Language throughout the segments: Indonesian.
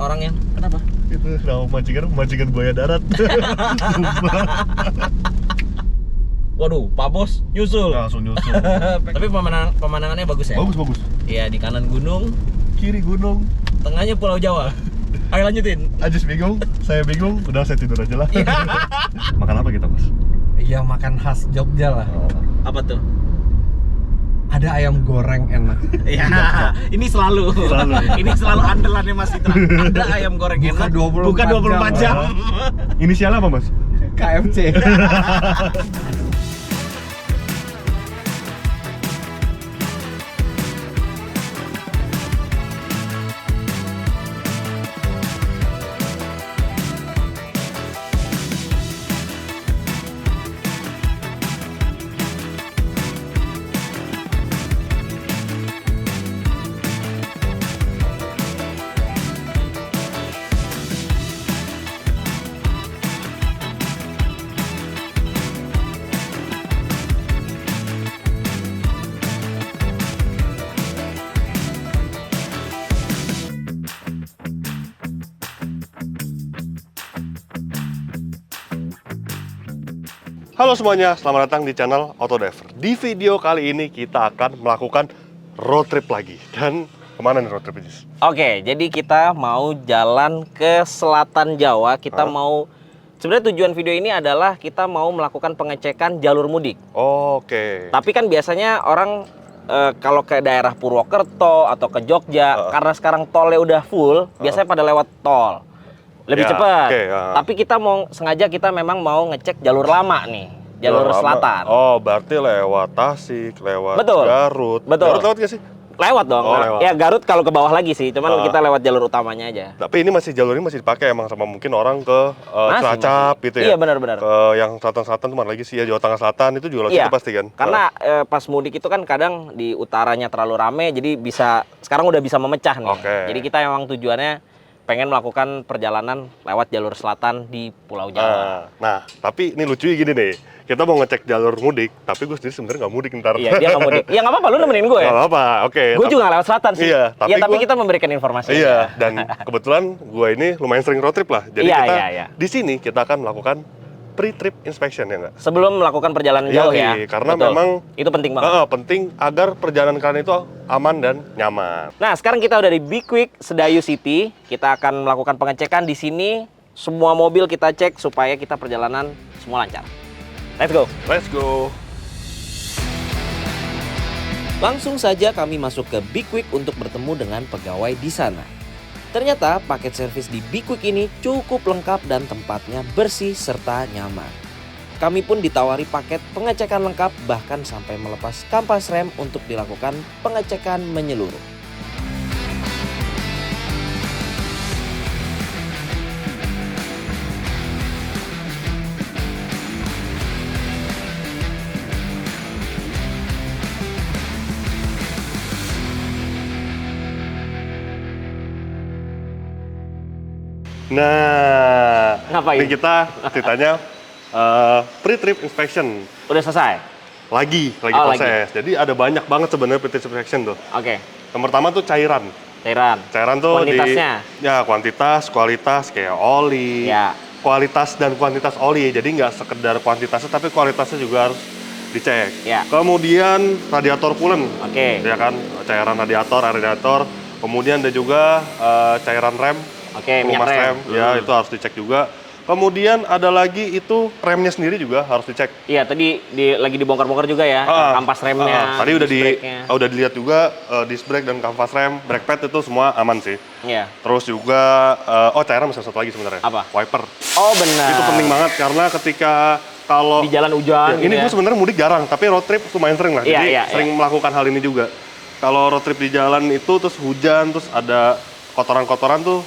orang yang kenapa? Itu nama majikan buaya darat. Waduh, Pak Bos nyusul. Langsung nyusul. Tapi pemandangannya bagus ya? Bagus. Iya, di kanan gunung, Kiri gunung. tengahnya Pulau Jawa. Ayo lanjutin. Ajis bingung, saya bingung, udah saya tidur aja lah. Makan apa kita, Mas? Iya, makan khas Jogja lah. Apa tuh? Ada ayam goreng enak. Iya, ini selalu. Ini selalu andalannya Mas Citra. Ada ayam goreng Buka enak. 24 Buka 24 jam. Inisialnya apa, Mas? KFC. Halo semuanya, selamat datang di channel Autodiver. Di video kali ini kita akan melakukan road trip lagi. Dan kemana nih road trip ini? Oke, jadi kita mau jalan ke selatan Jawa. Kita mau, sebenarnya tujuan video ini adalah kita mau melakukan pengecekan jalur mudik. Oke. Tapi kan biasanya orang kalau ke daerah Purwokerto atau ke Jogja, karena sekarang tolnya udah full, biasanya pada lewat tol. Lebih Ya, cepat. oke, Tapi kita sengaja kita memang mau ngecek jalur lama nih, jalur selatan. Oh, berarti lewat Tasik, lewat Betul. Garut. Betul. Garut lewat nggak sih? Lewat dong. Oh, lewat. Ya Garut kalau ke bawah lagi sih, cuman kita lewat jalur utamanya aja. Tapi ini jalur ini masih dipakai emang sama mungkin orang ke Cilacap gitu ya? Iya, benar-benar. Ke yang selatan-selatan tuh mana lagi sih ya, Jawa Tengah Selatan itu juga lewat Iya, situ pasti kan? karena pas mudik itu kan kadang di utaranya terlalu rame, jadi sekarang udah bisa memecah nih. Oke. Jadi kita emang tujuannya pengen melakukan perjalanan lewat jalur selatan di Pulau Jawa. Nah, tapi ini lucunya gini nih. Kita mau ngecek jalur mudik, tapi gue sendiri sebenarnya nggak mudik ntar. Iya, dia nggak mudik. Ya nggak apa-apa, lu nemenin gue ya. Nggak apa-apa, oke. Gue juga nggak lewat selatan sih. Iya, tapi kita memberikan informasi. Iya, dan kebetulan gue ini lumayan sering road trip lah. Jadi Iya, kita iya. di sini kita akan melakukan pre-trip inspection ya nggak? Sebelum melakukan perjalanan Iya, jauh ya. karena Betul. memang itu penting banget. penting agar perjalanan kalian itu aman dan nyaman. Nah, sekarang kita udah di Be Quick Sedayu City. Kita akan melakukan pengecekan di sini. Semua mobil kita cek supaya kita perjalanan semua lancar. Let's go. Let's go. Langsung saja kami masuk ke Be Quick untuk bertemu dengan pegawai di sana. Ternyata paket servis di Be Quick ini cukup lengkap dan tempatnya bersih serta nyaman. Kami pun ditawari paket pengecekan lengkap bahkan sampai melepas kampas rem untuk dilakukan pengecekan menyeluruh. Nah, Ngapain? ini kita ceritanya pre-trip inspection. Udah selesai? Lagi Oh, proses. Jadi ada banyak banget sebenarnya pre-trip inspection tuh. Oke. Yang pertama tuh cairan. Cairan Tuh kuantitasnya? kuantitas, kualitas kayak oli. Ya. Kualitas dan kuantitas oli. Jadi nggak sekedar kuantitasnya tapi kualitasnya juga harus dicek. Ya. Kemudian radiator coolant. Oke. Ya kan, cairan radiator. Kemudian ada juga cairan rem. Oke, minyak pelumas rem. Ya, itu harus dicek juga. Kemudian ada lagi itu remnya sendiri juga harus dicek. Iya, tadi lagi dibongkar-bongkar juga ya, kampas remnya. Tadi udah disc brake-nya. udah dilihat juga disc brake dan kampas rem, brake pad itu semua aman sih. Iya. Terus juga cairan masih satu lagi sebenarnya. Apa? Wiper. Oh, benar. Itu penting banget karena ketika kalau Di jalan hujan ini gitu gue ya. sebenarnya mudik jarang, tapi road trip lumayan sering lah. Iya, Jadi iya, sering melakukan hal ini juga. Kalau road trip di jalan itu terus hujan, terus ada kotoran-kotoran tuh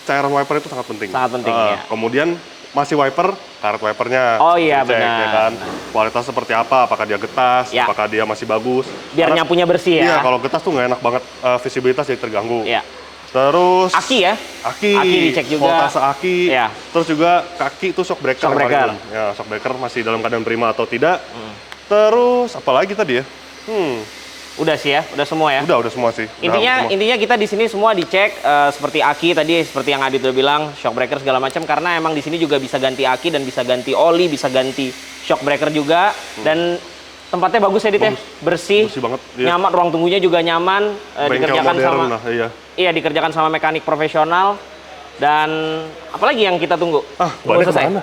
cairan wiper itu sangat penting. Sangat penting, ya. Kemudian masih wiper, karet wipernya. Oh iya, dicek, benar. ya kan? Kualitas seperti apa? Apakah dia getas? Ya. Apakah dia masih bagus? Biar Karena- nyapunya bersih ya. Iya, kalau getas tuh nggak enak banget, visibilitas jadi terganggu. Iya. Terus Aki ya? Aki dicek juga. voltase aki. Iya. Terus juga kaki itu shock breaker. Shock breaker. yang paling umum. Ya, shock breaker masih dalam keadaan prima atau tidak. Terus apalagi tadi ya? Udah sih ya, udah semua ya. Udah semua sih. Udah Intinya semua. intinya kita di sini semua dicek seperti aki tadi, seperti yang Adit udah bilang, shock breaker segala macam, karena emang di sini juga bisa ganti aki dan bisa ganti oli, bisa ganti shock breaker juga. Dan tempatnya bagus ya, Dit ya. Bersih Bersih banget. Iya. nyaman, ruang tunggunya juga nyaman, Bengkel dikerjakan modern sama lah, iya. iya, dikerjakan sama mekanik profesional. Dan apalagi yang kita tunggu? Bannya Selesai. kemana?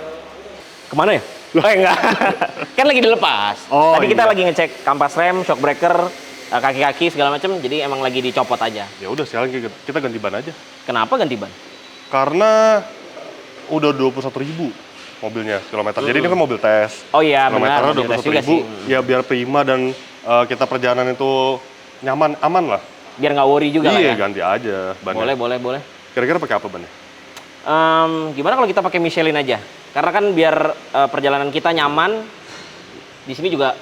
Kemana ya? Enggak. Kan lagi dilepas. Oh, Tadi kita iya. lagi ngecek kampas rem, shock breaker, kaki-kaki segala macam, jadi emang lagi dicopot aja. Ya udah sekarang kita ganti ban aja. Kenapa ganti ban? Karena udah 21.000 mobilnya kilometer. Jadi ini kan mobil tes. Oh iya, benar. Kilometernya mobil tes juga 21.000. sih. Ya biar prima dan kita perjalanan itu nyaman, aman lah. Biar nggak worry juga lah Iya, ya. ganti aja bannya. Boleh. Kira-kira pakai apa bannya? Gimana kalau kita pakai Michelin aja? Karena kan biar perjalanan kita nyaman. Di sini juga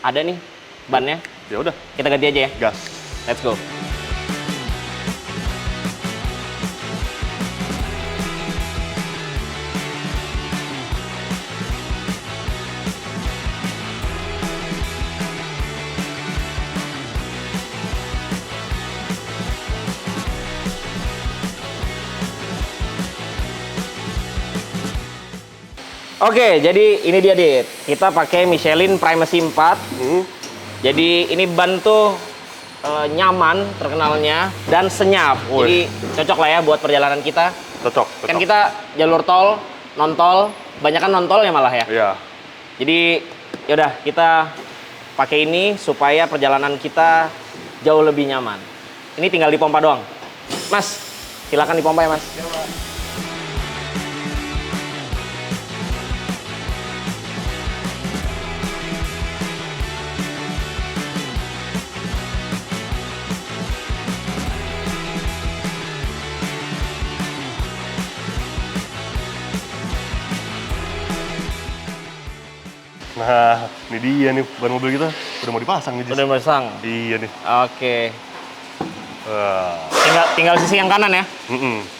ada nih bannya. Ya udah, Kita ganti aja ya. gas. Let's go. Oke, jadi ini dia, Dit. Kita pakai Michelin Primacy 4. Jadi ini ban tuh nyaman terkenalnya dan senyap. Woi. Jadi cocok lah ya buat perjalanan kita. Cocok. Kan kita jalur tol, non tol, banyak kan non tol ya malah ya. Iya. Jadi yaudah kita pakai ini supaya perjalanan kita jauh lebih nyaman. Ini tinggal dipompa doang. Mas, silakan dipompa ya, Mas. Nah, ini dia nih ban mobil kita udah mau dipasang nih. Jis. Udah masang. Iya nih. Oke. Wah. Tinggal sisi yang kanan ya.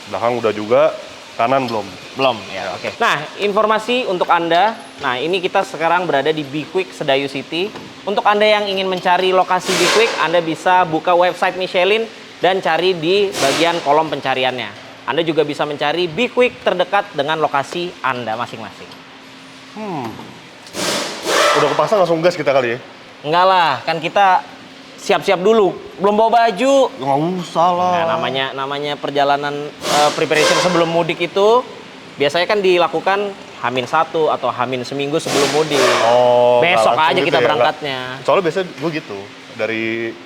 Belakang udah juga, kanan belum. Belum ya, oke. Nah, informasi untuk Anda. Nah, ini kita sekarang berada di Be Quick Sedayu City. Untuk Anda yang ingin mencari lokasi Be Quick, Anda bisa buka website Michelin dan cari di bagian kolom pencariannya. Anda juga bisa mencari Be Quick terdekat dengan lokasi Anda masing-masing. Udah kepasang langsung gas kita kali ya? Enggak lah, kan kita siap-siap dulu. Belum bawa baju. Nggak usah lah. Nah, namanya perjalanan preparation sebelum mudik itu biasanya kan dilakukan H-1 atau H- seminggu sebelum mudik. Oh, Besok nggak langsung aja gitu kita ya? berangkatnya. Nggak. Soalnya biasanya gue gitu.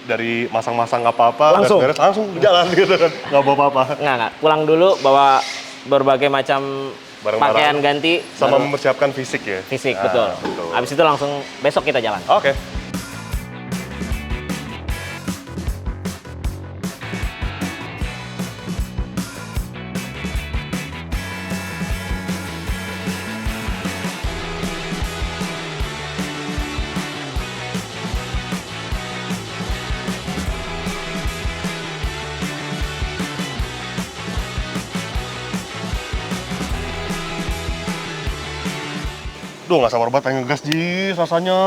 Dari masang-masang apa-apa, Langsung? beres langsung jalan gitu kan. Nggak bawa apa-apa. Enggak. Pulang dulu bawa berbagai macam Barang-barang. pakaian ganti. Sama baru mempersiapkan fisik ya? fisik, Ah, betul. Habis itu langsung besok kita jalan. Oke. Duh, nggak sabar banget pengen ngegas, Jis, rasanya.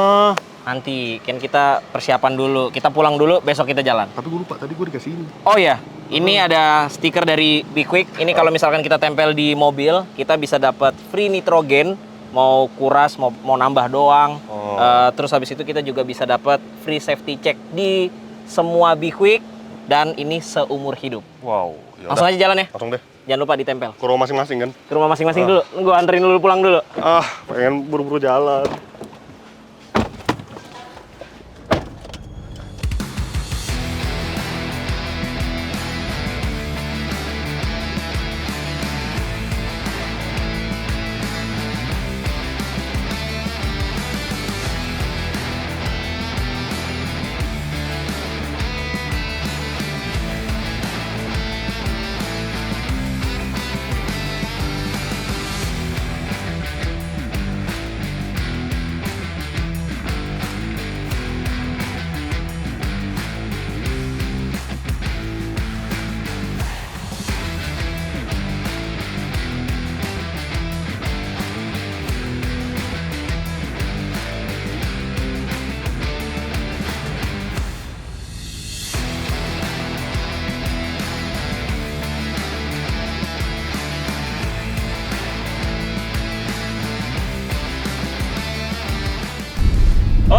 Nanti kan kita persiapan dulu. Kita pulang dulu, besok kita jalan. Tapi gue lupa, tadi gue dikasih ini. Oh ya, ini ada stiker dari Be Quick. Ini kalau misalkan kita tempel di mobil, kita bisa dapat free nitrogen, mau kuras, mau nambah doang. Oh. Terus habis itu kita juga bisa dapat free safety check di semua Be Quick dan ini seumur hidup. Wow. Yaudah. Langsung aja jalan ya. Langsung deh. Jangan lupa ditempel. Ke rumah masing-masing kan? Ke rumah masing-masing dulu. Gue anterin dulu pulang dulu. Pengen buru-buru jalan.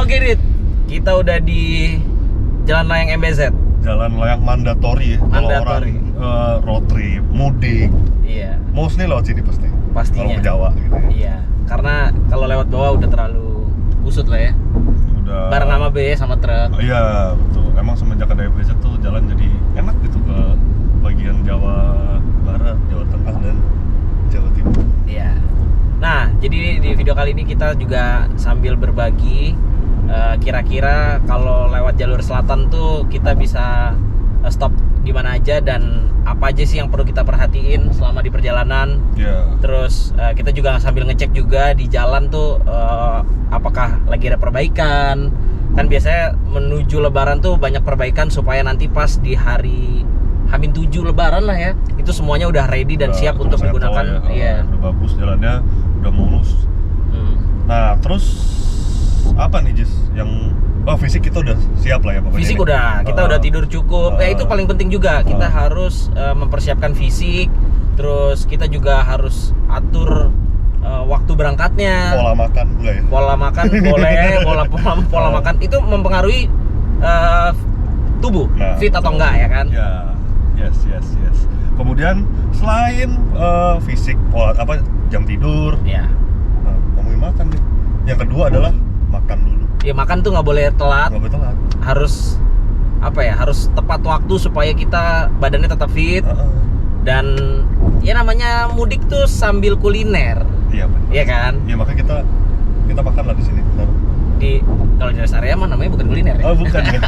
Oke Dit, kita udah di Jalan Layang MBZ. Jalan layang mandatori ya. Kalau Mandatori. orang road trip, mudik, Iya, mostly lewat sini pasti. pastinya. Kalau ke Jawa gitu ya. Iya, karena kalau lewat bawah udah terlalu kusut lah ya. Udah. Bareng sama B sama truk. Iya betul. Emang semenjak ada MBZ tuh jalan jadi enak gitu ke bagian Jawa Barat, Jawa Tengah dan Jawa Timur. Iya. Nah, jadi di video kali ini kita juga sambil berbagi kira-kira kalau lewat jalur selatan tuh kita bisa stop di mana aja dan apa aja sih yang perlu kita perhatiin selama di perjalanan. Iya. Terus kita juga sambil ngecek juga di jalan tuh apakah lagi ada perbaikan. Kan biasanya menuju Lebaran tuh banyak perbaikan supaya nanti pas di hari H-7 Lebaran lah ya, itu semuanya udah ready dan siap untuk digunakan. Ya. Iya. Udah bagus jalannya, udah mulus. Nah, terus apa nih Jis? Yang fisik kita udah siap lah ya pokoknya. Fisik ini. udah, kita udah tidur cukup. Ya itu paling penting juga. Kita harus mempersiapkan fisik. Terus kita juga harus atur waktu berangkatnya. Pola makan boleh ya? Pola makan boleh, pola makan itu mempengaruhi tubuh, Nah, fit atau betul. enggak ya kan? Ya, yes. Kemudian selain fisik, pola jam tidur, Ya. nah, ngomongin makan nih. Yang kedua adalah makan dulu. Ya makan tuh nggak boleh telat. Nggak boleh telat. Harus harus tepat waktu supaya kita badannya tetap fit. Dan ya namanya mudik tuh sambil kuliner. Iya benar. Iya kan? Iya makanya kita makan lah di sini. Benar. Kalau di rest area mah namanya bukan kuliner ya. Oh bukan ya.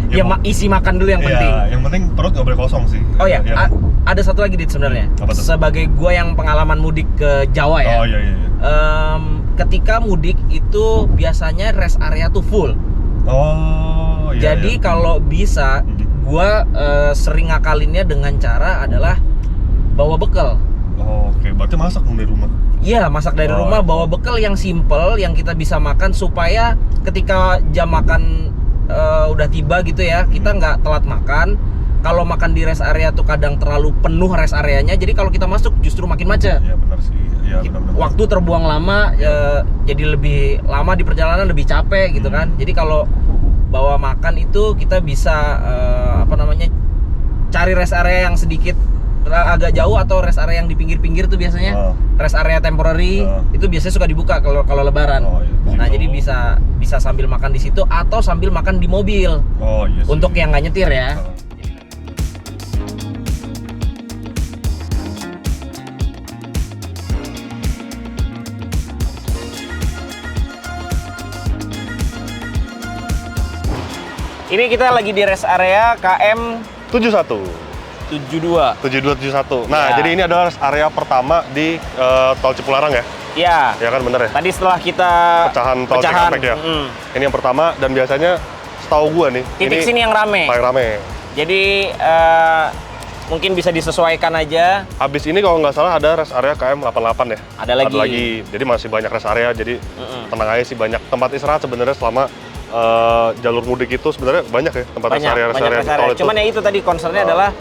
Ya isi makan dulu yang penting. Iya, yang penting perut nggak boleh kosong sih. Oh ya, Iya. ada satu lagi Dit sebenarnya. Apa tuh? Sebagai gua yang pengalaman mudik ke Jawa ya. Oh iya. Ketika mudik itu biasanya rest area tuh full. Oh iya. Jadi iya. kalau bisa gua sering ngakalinnya dengan cara adalah bawa bekal. Oh, oke, berarti masak dong dari rumah. Iya, masak dari rumah, bawa bekal yang simple yang kita bisa makan supaya ketika jam makan udah tiba gitu ya, kita nggak telat makan. Kalau makan di rest area tuh kadang terlalu penuh rest areanya, jadi kalau kita masuk justru makin macet. Iya benar sih. Iya benar. Waktu terbuang lama, jadi lebih lama di perjalanan, lebih capek gitu kan. Jadi kalau bawa makan itu kita bisa cari rest area yang sedikit agak jauh atau rest area yang di pinggir-pinggir tuh biasanya rest area temporary itu biasanya suka dibuka kalau Lebaran. Iya. Nah jadi bisa sambil makan di situ atau sambil makan di mobil. Oh iya. Untuk yang nggak nyetir ya. Ini kita lagi di rest area KM 71. 7271. Nah, Ya. jadi ini adalah area pertama di tol Cipularang ya? Iya. Ya kan bener ya? Tadi setelah kita Pecahan tol Cikampek ya. Ini yang pertama dan biasanya setahu gua nih, titik ini sini yang rame. paling rame. Jadi mungkin bisa disesuaikan aja. Habis ini kalau nggak salah ada rest area KM 88 ya? Ada lagi. Jadi masih banyak rest area. Jadi tenang aja sih, banyak tempat istirahat sebenarnya selama jalur mudik itu sebenarnya banyak ya tempat rest area Banyak rest area. tol itu. Cuman ya itu tadi concernnya adalah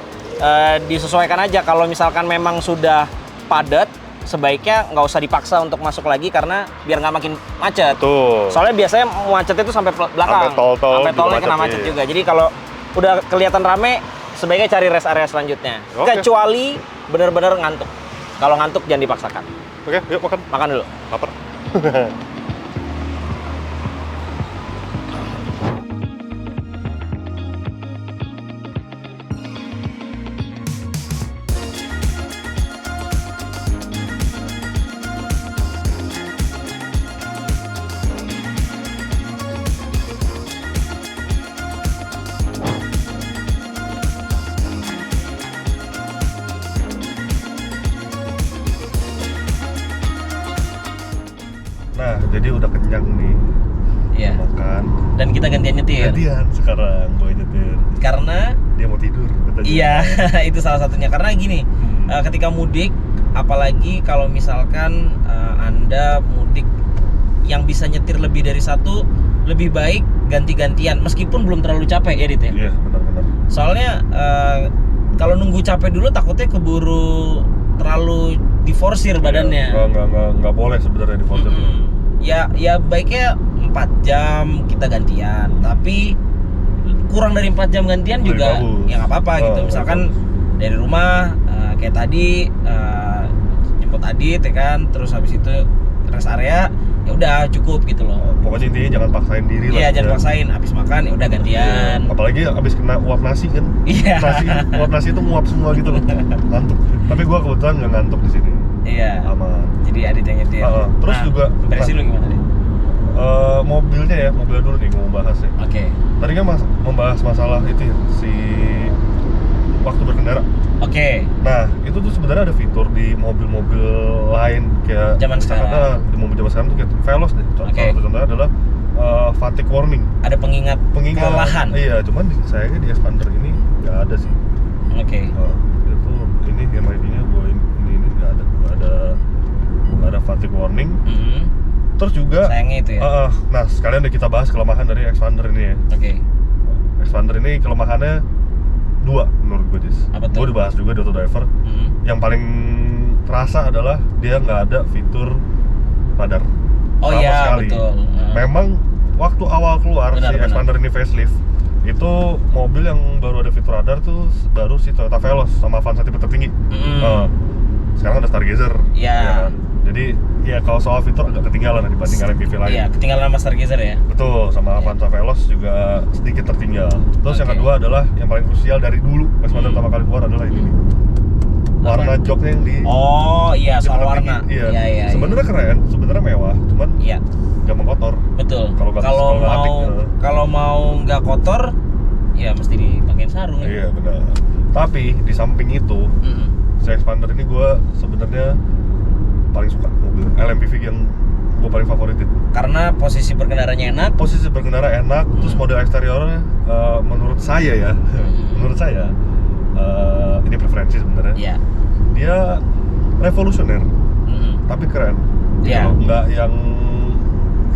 disesuaikan aja. Kalau misalkan memang sudah padat, sebaiknya nggak usah dipaksa untuk masuk lagi karena biar nggak makin macet. Tuh. Soalnya biasanya macetnya itu sampai belakang, Sampai tol-tol sampai juga tolnya kena macet, macet iya. juga. Jadi kalau udah kelihatan rame, sebaiknya cari rest area selanjutnya. Oke. Kecuali benar-benar ngantuk. Kalau ngantuk jangan dipaksakan. Oke, yuk makan. Makan dulu. Lapar. Nah, jadi udah kenyang nih. Iya. Makan. Dan kita gantian nyetir. Gantian sekarang gue nyetir. Karena Dia mau tidur katanya. iya, itu salah satunya. Karena gini, ketika mudik, apalagi kalau misalkan Anda mudik yang bisa nyetir lebih dari satu, lebih baik ganti-gantian meskipun belum terlalu capek ya Dit ya. Iya, benar-benar. Soalnya kalau nunggu capek dulu takutnya keburu terlalu diforsir badannya. Nggak boleh sebenarnya di force. Ya baiknya 4 4 jam kita gantian, tapi kurang dari 4 jam gantian Lebih juga bagus. ya nggak apa-apa gitu. Misalkan dari rumah kayak tadi jemput Adit ya kan, terus habis itu rest area, ya udah cukup gitu loh. Pokoknya intinya jangan paksain diri lah. Iya, jangan paksain, habis makan ya udah gantian. Apalagi abis kena uap nasi kan. Iya. Uap nasi itu nguap semua gitu loh. Ngantuk. Tapi gua kebetulan nggak ngantuk di sini. Iya. Aman. Jadi Adit yang nyetir. Terus juga impresi lu gimana Adit? mobilnya ya, mobil dulu nih gua mau bahas ya. Oke. Tadi kan membahas masalah itu ya, si waktu berkendara. Oke. Nah, itu tuh sebenarnya ada fitur di mobil-mobil lain kayak Zaman sekarang. di mobil zaman sekarang tuh kayak Veloz deh. Contohnya adalah fatigue warning. Ada pengingat kelelahan. Iya, cuman sayangnya di Expander ini nggak ada sih. Oke. Itu ini MID-nya gue ini nggak ada fatigue warning. Terus juga Sayangnya itu ya. nah sekalian deh kita bahas kelemahan dari Expander ini ya. Oke. Expander ini kelemahannya 2 menurut gue, Jis. Apa tuh? Gue udah bahas juga di Autodriver. Yang paling terasa adalah dia nggak ada fitur radar. Oh sama iya, sekali. betul. Memang waktu awal keluar Benar. Expander ini facelift, itu mobil yang baru ada fitur radar tuh baru si Toyota Veloz sama Avanza tipe tertinggi. Sekarang ada Stargazer. Iya. Ya kan? Jadi ya kalau soal fitur agak ketinggalan dibanding LMPV lain. Iya, ketinggalan sama Stargazer ya. Betul, sama Avanza Veloz juga sedikit tertinggal. Terus yang kedua adalah yang paling krusial dari dulu Expander pertama kali keluar adalah ini nih. Warna joknya yang di Oh iya, tipe soal tertinggi. warna. Iya. Sebenarnya keren, sebenarnya mewah, cuman Iya. gampang kotor. Betul. Kalau nggak- Kalau kalau nggak apik, kalau mau nggak kotor, ya mesti dipakein sarung ya. Iya benar. Tapi di samping itu, si Expander ini gue sebenarnya paling suka mobil LMPV yang gue paling favoritin. Karena posisi berkendaranya enak. Posisi berkendara enak, terus model eksteriornya menurut saya ya, menurut saya ini preferensi sebenarnya. Iya. Dia revolusioner, tapi keren. Gitu Iya. loh. Nggak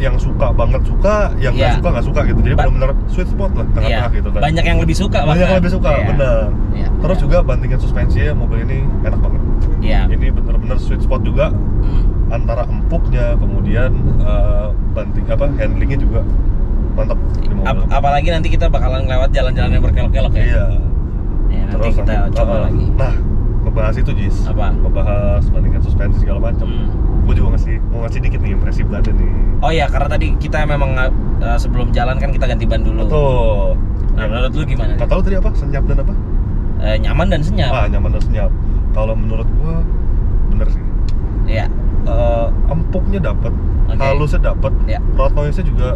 yang suka banget suka, yang nggak Iya. nggak suka gitu. Jadi benar-benar sweet spot lah, tengah-tengah gitu kan. Banyak yang lebih suka Banyak yang bahkan. lebih suka, Iya. benar. Iya. Terus juga bandingan suspensinya mobil ini enak banget. Iya. Ini benar-benar sweet spot juga antara empuknya, kemudian handlingnya juga mantap di mobil. Apalagi nanti kita bakalan lewat jalan-jalan yang berkelok-kelok ya. Iya. Ya, nanti kita coba lagi. Nah, ngebahas itu Jis. Apa? Ngebahas bandingan suspensi segala macam. Gue juga mau ngasih dikit nih impresi badan nih. Oh iya, karena tadi kita memang sebelum jalan kan kita ganti ban dulu. Betul. Nah, menurut lu gimana? Kata lu tadi apa? Senyap dan apa? Nyaman dan senyap. Nyaman dan senyap. Kalau menurut gua bener sih. Iya. Empuknya dapet, Oke. halusnya dapet, Iya. road noise-nya juga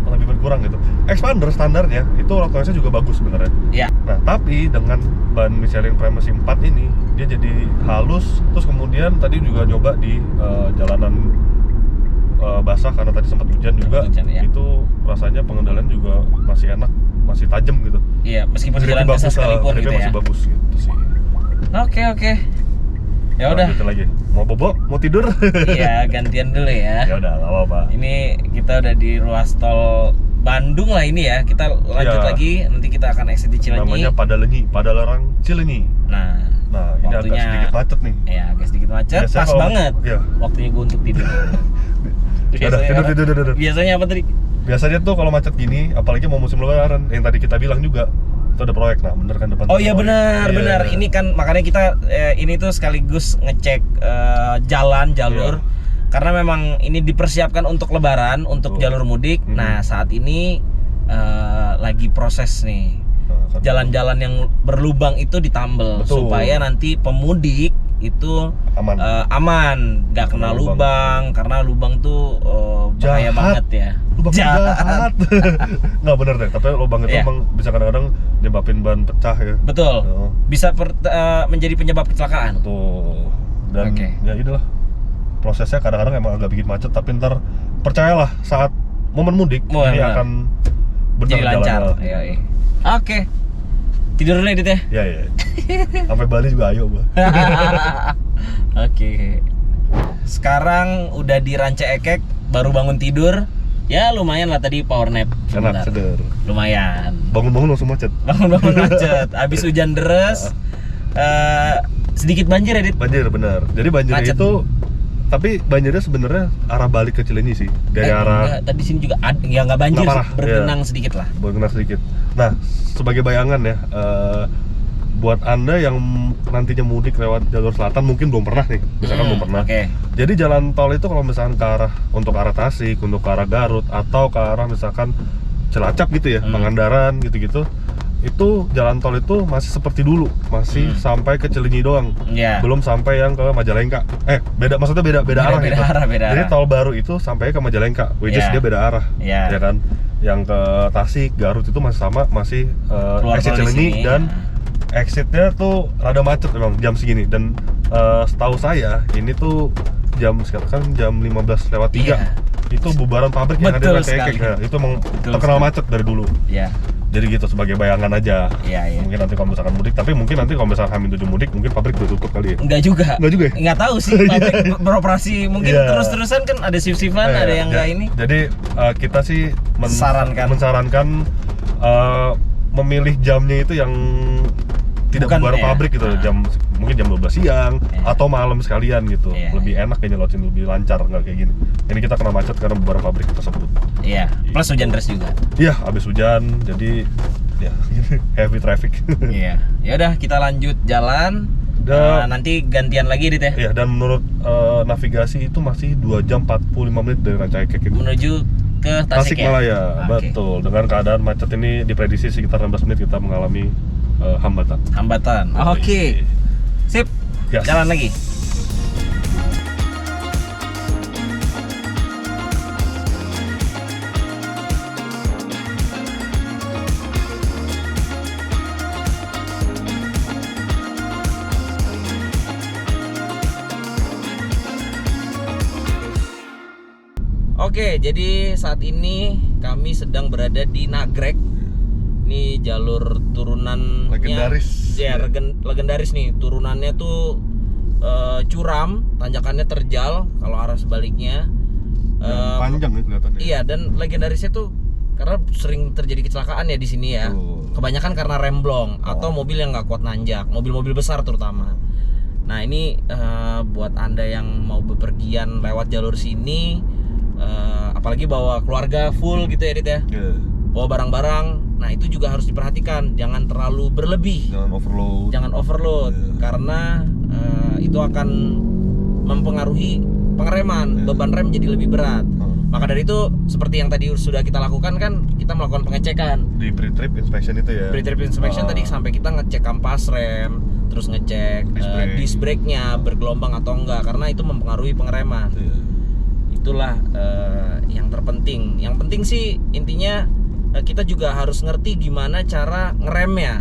lebih berkurang gitu. Expander standarnya itu road noise-nya juga bagus sebenarnya. Iya. Nah, tapi dengan ban Michelin Primacy 4 ini dia jadi halus, terus kemudian tadi juga nyoba di jalanan basah karena tadi sempat hujan juga. Hujan, ya. Itu rasanya pengendalian juga masih enak, masih tajam gitu. Iya, meskipun jalan Gripnya biasa sekalipun gripnya gitu ya. masih bagus gitu sih. Oke. Ya udah. Lanjutin lagi. Mau bobo? Mau tidur? Iya, gantian dulu ya. Ya udah, enggak apa-apa. Ini kita udah di ruas tol Bandung lah ini ya. Kita lanjut Iya. lagi, nanti kita akan exit di Cilenyi. Namanya Padalarang Cilenyi. Nah, Nah, ini waktunya agak sedikit macet nih. ya agak sedikit macet, Biasanya pas kalau- banget. Iya. Waktunya gue untuk tidur. Ya udah, tidur. Biasanya apa tadi? Biasanya tuh kalau macet gini, apalagi mau musim lebaran, yang tadi kita bilang juga, itu ada proyek. Nah, bener kan depan. Oh iya proyek. benar. Iya. Ini kan makanya kita ini tuh sekaligus ngecek jalur. Iya. Karena memang ini dipersiapkan untuk lebaran, untuk Betul. jalur mudik. Nah, saat ini lagi proses nih. Nah, kan- Jalan-jalan yang berlubang itu ditambel. Betul. Supaya nanti pemudik itu aman. aman, nggak kena lubang, karena lubang tuh bahaya Jahat. banget ya. Lubang jahat. Nggak bener deh, tapi lubang itu Iya. emang bisa kadang-kadang nyebabin ban pecah ya. Betul. Oh. Bisa menjadi penyebab kecelakaan. Tuh. Dan Oke. ya inilah prosesnya kadang-kadang emang agak bikin macet, tapi ntar percayalah saat momen mudik ini Benar. akan benar Jadi lancar. jalannya. Iya. Oke. Tidur dulu Edit ya. Ya. Sampai Bali juga ayo gua. Oke. Sekarang udah di Ranca Ekek, baru bangun tidur. Ya lumayan lah tadi power nap. Enak, sebentar. seder. Lumayan. Bangun-bangun langsung macet. Bangun-bangun macet. Habis hujan deras. Sedikit banjir Edit. Banjir bener. Jadi banjir Macet. itu Tapi banjirnya sebenarnya arah balik ke Cilenyi sih, dari arah enggak, tadi sini juga ada, ya nggak banjir, nggak parah, bergenang sedikit lah. bergenang sedikit. Nah, sebagai bayangan ya, buat Anda yang nantinya mudik lewat jalur selatan mungkin belum pernah nih, misalkan belum pernah. Oke. Jadi jalan tol itu kalau misalkan ke arah untuk arah Tasik, untuk ke arah Garut atau ke arah misalkan Cilacap gitu ya, Pangandaran gitu-gitu, itu jalan tol itu masih seperti dulu, masih sampai ke Cilenyi doang. Iya. Belum sampai yang ke Majalengka. Beda, maksudnya beda arah Beda gitu. arah, beda Jadi arah. tol baru itu sampai ke Majalengka, which is Iya. dia beda arah. Iya. Ya kan? Yang ke Tasik, Garut itu masih sama, masih Keluar exit tol di Cilenyi sini. dan exitnya tuh rada macet memang jam segini. Dan setahu saya ini tuh sekarang kan jam 15:03. Iya. Itu bubaran pabrik yang Betul ada di sekali. Kekek. Nah, itu emang Betul terkenal sekali. macet dari dulu. Iya. Jadi gitu sebagai bayangan aja. Iya. Mungkin nanti kalau misalkan mudik, tapi mungkin nanti kalau misalkan H-7 mudik, mungkin pabrik udah tutup kali ya. Enggak juga. Enggak juga ya? Enggak tahu sih, pabrik beroperasi mungkin Iya. terus-terusan kan ada shift-shiftan, ada yang enggak ini. Jadi kita sih Mensarankan. Memilih jamnya itu yang tidak Bukan, bubar ya. pabrik gitu, mungkin jam 12 siang atau malam sekalian gitu. Iya. Lebih enak kayaknya loading, lebih lancar, nggak kayak gini. Ini kita kena macet karena bubar pabrik tersebut. Iya, plus hujan deras juga. Iya, habis hujan, jadi ya heavy traffic. Iya. Ya udah kita lanjut jalan. Nanti gantian lagi Dit ya. Iya, dan menurut navigasi itu masih 2 jam 45 menit dari Rancaikek itu. Menuju ke Tasik ya. Tasikmalaya, Oke. betul. Dengan keadaan macet ini diprediksi sekitar 16 menit kita mengalami hambatan. Hambatan. Oke. Sip. Yes. Jalan lagi. Oke, jadi saat ini kami sedang berada di Nagrek. Ini jalur turunannya Legendaris. Ya, legendaris nih. Turunannya tuh curam, tanjakannya terjal kalau arah sebaliknya. Panjang nih kelihatannya. Iya, dan legendarisnya tuh karena sering terjadi kecelakaan ya di sini ya. Kebanyakan karena remblong atau mobil yang nggak kuat nanjak, mobil-mobil besar terutama. Nah, ini buat Anda yang mau bepergian lewat jalur sini, apalagi bawa keluarga full gitu ya Dit ya. Bawa barang-barang, nah itu juga harus diperhatikan, jangan terlalu berlebih, jangan overload karena itu akan mempengaruhi pengereman, beban rem jadi lebih berat. Maka dari itu, seperti yang tadi sudah kita lakukan kan, kita melakukan pengecekan Di pre-trip inspection itu ya. pre-trip inspection tadi sampai kita ngecek kampas rem, terus ngecek disc brake-nya bergelombang atau enggak, karena itu mempengaruhi pengereman. Itulah yang terpenting. Yang penting sih intinya kita juga harus ngerti gimana cara ngeremnya.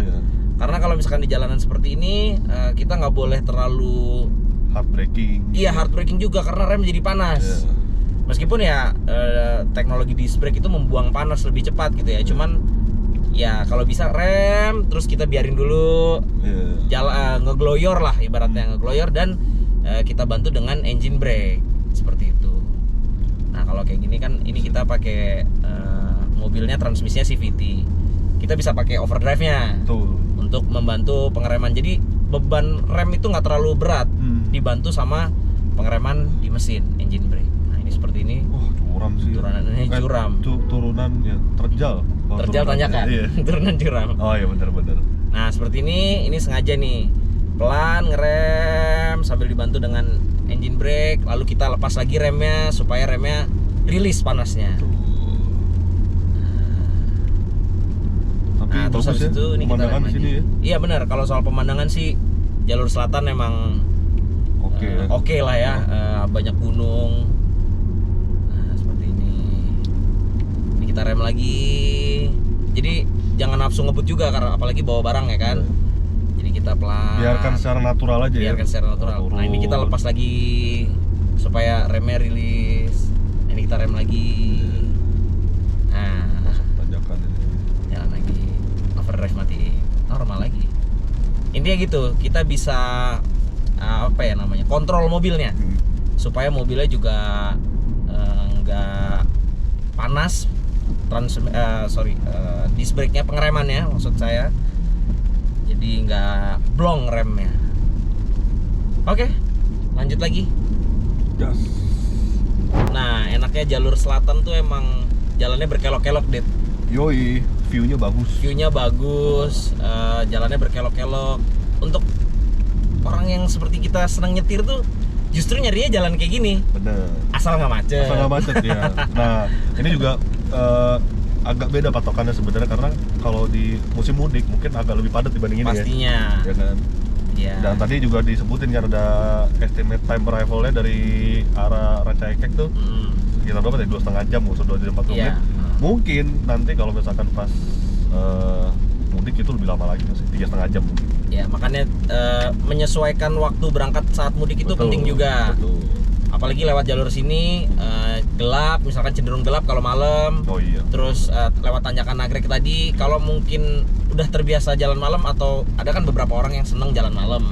Karena kalau misalkan di jalanan seperti ini kita nggak boleh terlalu hard braking. Iya, hard braking juga karena rem jadi panas. Meskipun ya teknologi disc brake itu membuang panas lebih cepat gitu ya. Cuman ya kalau bisa rem terus kita biarin dulu jalan ngegloyor lah ibaratnya, ngegloyor dan kita bantu dengan engine brake seperti itu. Nah, kalau kayak gini kan ini kita pakai mobilnya transmisinya CVT. Kita bisa pakai overdrive-nya untuk membantu pengereman. Jadi beban rem itu nggak terlalu berat, dibantu sama pengereman di mesin engine brake. Nah, ini seperti ini. Curam sih. Turunannya curam. Turunannya terjal. Terjal tanjakan. Iya. Turunan curam. Oh iya, benar-benar. Nah, seperti ini sengaja nih. Pelan ngerem sambil dibantu dengan engine brake, lalu kita lepas lagi remnya supaya remnya rilis panasnya. Tapi Nah, terus bagus habis ya, itu ini kita pemandangan rem di sini lagi. ya. Iya benar, kalau soal pemandangan sih jalur selatan emang oke lah ya, banyak gunung. Nah, seperti ini. Ini kita rem lagi. Jadi jangan nafsu ngebut juga karena apalagi bawa barang ya kan. Jadi kita pelan. Biarkan secara natural aja ya. Biarkan secara natural. Nah, ini kita lepas lagi supaya remnya rilis. Ini kita rem lagi. Nah, Tanjakan ini. jalan lagi. Overdrive mati. Normal lagi. Intinya gitu, kita bisa apa ya namanya? Kontrol mobilnya. Supaya mobilnya juga nggak panas. Disc brake-nya, pengeremannya maksud saya. Jadi nggak blong remnya. Oke, lanjut lagi. Gas. Nah, enaknya jalur selatan tuh emang jalannya berkelok-kelok, Dit. Yoi, view-nya bagus. View-nya bagus, jalannya berkelok-kelok. Untuk orang yang seperti kita senang nyetir tuh justru nyarinya jalan kayak gini. Bener. Asal nggak macet. Asal nggak macet ya. Nah, ini juga agak beda patokannya sebenarnya karena kalau di musim mudik mungkin agak lebih padat dibanding ini Pastinya. ya kan. Iya. Dan tadi juga disebutin kan ada estimate time arrival-nya dari arah Rancaikek tuh sekitar berapa ya? 2,5 jam, usah 2 jam 40 Iya. menit. Mungkin nanti kalau misalkan pas mudik itu lebih lama lagi masih 3,5 jam mungkin. Ya, makanya menyesuaikan waktu berangkat saat mudik itu Betul, penting juga. betul. Apalagi lewat jalur sini gelap, misalkan cenderung gelap kalau malam. Oh iya. Terus lewat tanjakan nagrek tadi, kalau mungkin udah terbiasa jalan malam atau ada kan beberapa orang yang seneng jalan malam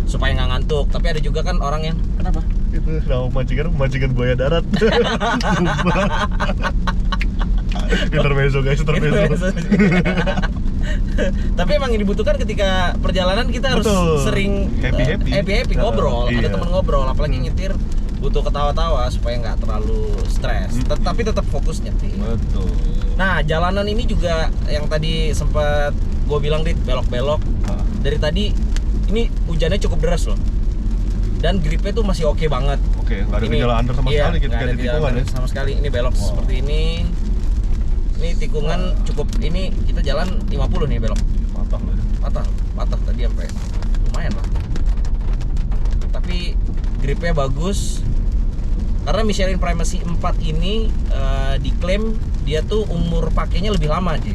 supaya nggak ngantuk. Tapi ada juga kan orang yang kenapa? Itu nama majikan buaya darat. Intermezzo guys, intermezzo. Tapi emang yang dibutuhkan ketika perjalanan kita harus Betul. sering happy ngobrol, Iya. ada teman ngobrol, apalagi nyetir butuh ketawa-tawa supaya nggak terlalu stres. Tapi tetap fokus nyetir. Betul. Nah, jalanan ini juga yang tadi sempat gue bilang di belok-belok. Dari tadi ini hujannya cukup deras loh. Dan gripnya tuh masih oke banget. Oke, nggak ada gejala under sama iya, sekali ketika nggak ada di gejala tikungan ya. under sama sekali. Ini belok seperti ini. Ini tikungan cukup, ini kita jalan 50 nih belok. Patah lah ya. Patah tadi sampai lumayan lah. Tapi gripnya bagus. Karena Michelin Primacy 4 ini diklaim dia tuh umur pakainya lebih lama dia.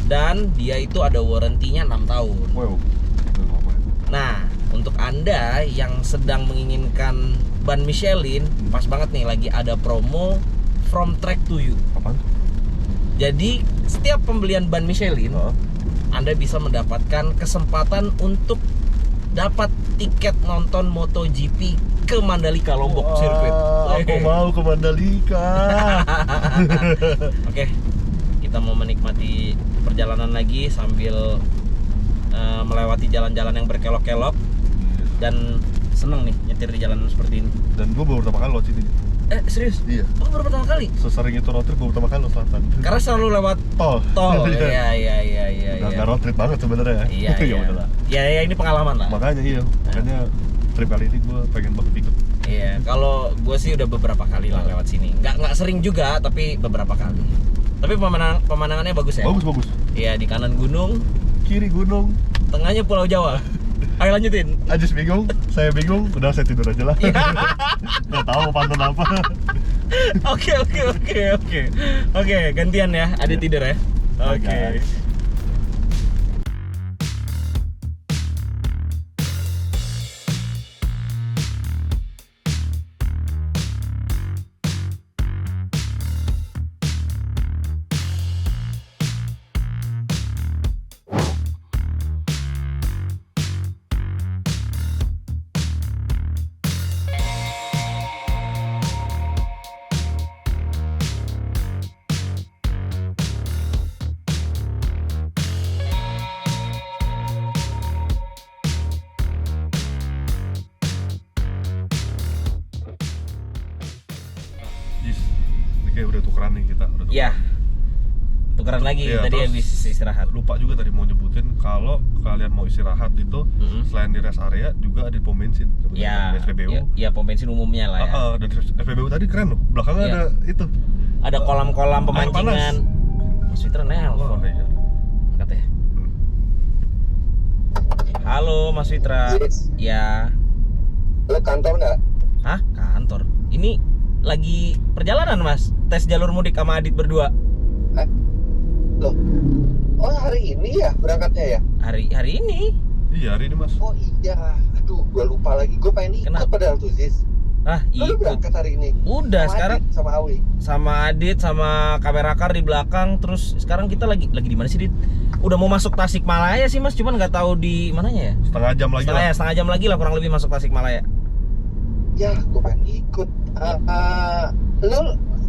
Dan dia itu ada warranty-nya 6 tahun. Wow. Nah, untuk Anda yang sedang menginginkan ban Michelin, pas banget nih lagi ada promo From Track to You. Apaan? Jadi, setiap pembelian ban Michelin, Anda bisa mendapatkan kesempatan untuk dapat tiket nonton MotoGP ke Mandalika, Lombok Sirkuit. Aku mau ke Mandalika. Oke, kita mau menikmati perjalanan lagi sambil melewati jalan-jalan yang berkelok-kelok dan seneng nih nyetir di jalanan seperti ini. Dan gue baru pertama kali lewat sini. Serius? Iya. Oh, baru pertama kali? Sesering itu road trip baru pertama kali lewat selatan. Karena selalu lewat tol. Iya. Nggak road trip banget sebenarnya. Iya. Ya udahlah. Ya ini pengalaman lah. Makanya makanya trip kali ini gue pengen banget ikut. Iya, kalau gue sih udah beberapa kali lah lewat sini. Nggak sering juga, tapi beberapa kali. Tapi pemandangannya bagus ya? Bagus. Iya, di kanan gunung, Kiri gunung. tengahnya Pulau Jawa. Ayo lanjutin. Ajis bingung, saya bingung, udah saya tidur aja lah. Nggak tahu pantun apa. Oke, gantian ya. Ada tidur ya. Oke. Guys. Kayak udah tukeran nih kita. Iya. Tukeran lagi Iya, tadi terus habis istirahat. Lupa juga tadi mau nyebutin kalau kalian mau istirahat itu selain di rest area juga ada di pom bensin. Iya. SPBU. Iya, pom bensin umumnya lah ya. Dan SPBU tadi keren loh. Belakangnya Iya. ada itu. Ada kolam-kolam Air pemancingan. Mas Fitra nelpon. Iya. Angkat ya. Halo Mas Fitra. Yes. Ya. Lo kantor nggak? Hah? Kantor. Ini lagi perjalanan Mas. Tes jalur mudik sama Adit berdua. Loh, oh hari ini ya berangkatnya ya? Hari ini. Iya, hari ini Mas. Oh iya, aduh gua lupa lagi. Gue pengen ikut Kenapa? padahal tuh Ziz. Ah, Lo udah ikut. berangkat hari ini? Udah, Sama sekarang Adit, sama Awi. sama Adit sama kamera car di belakang. Terus sekarang kita lagi di mana sih, Dit? Udah mau masuk Tasikmalaya sih Mas, cuman nggak tahu di mananya ya. Setengah jam lagi lah. Setengah jam lagi lah kurang lebih masuk Tasikmalaya. Ya, gue pengen ikut. Lo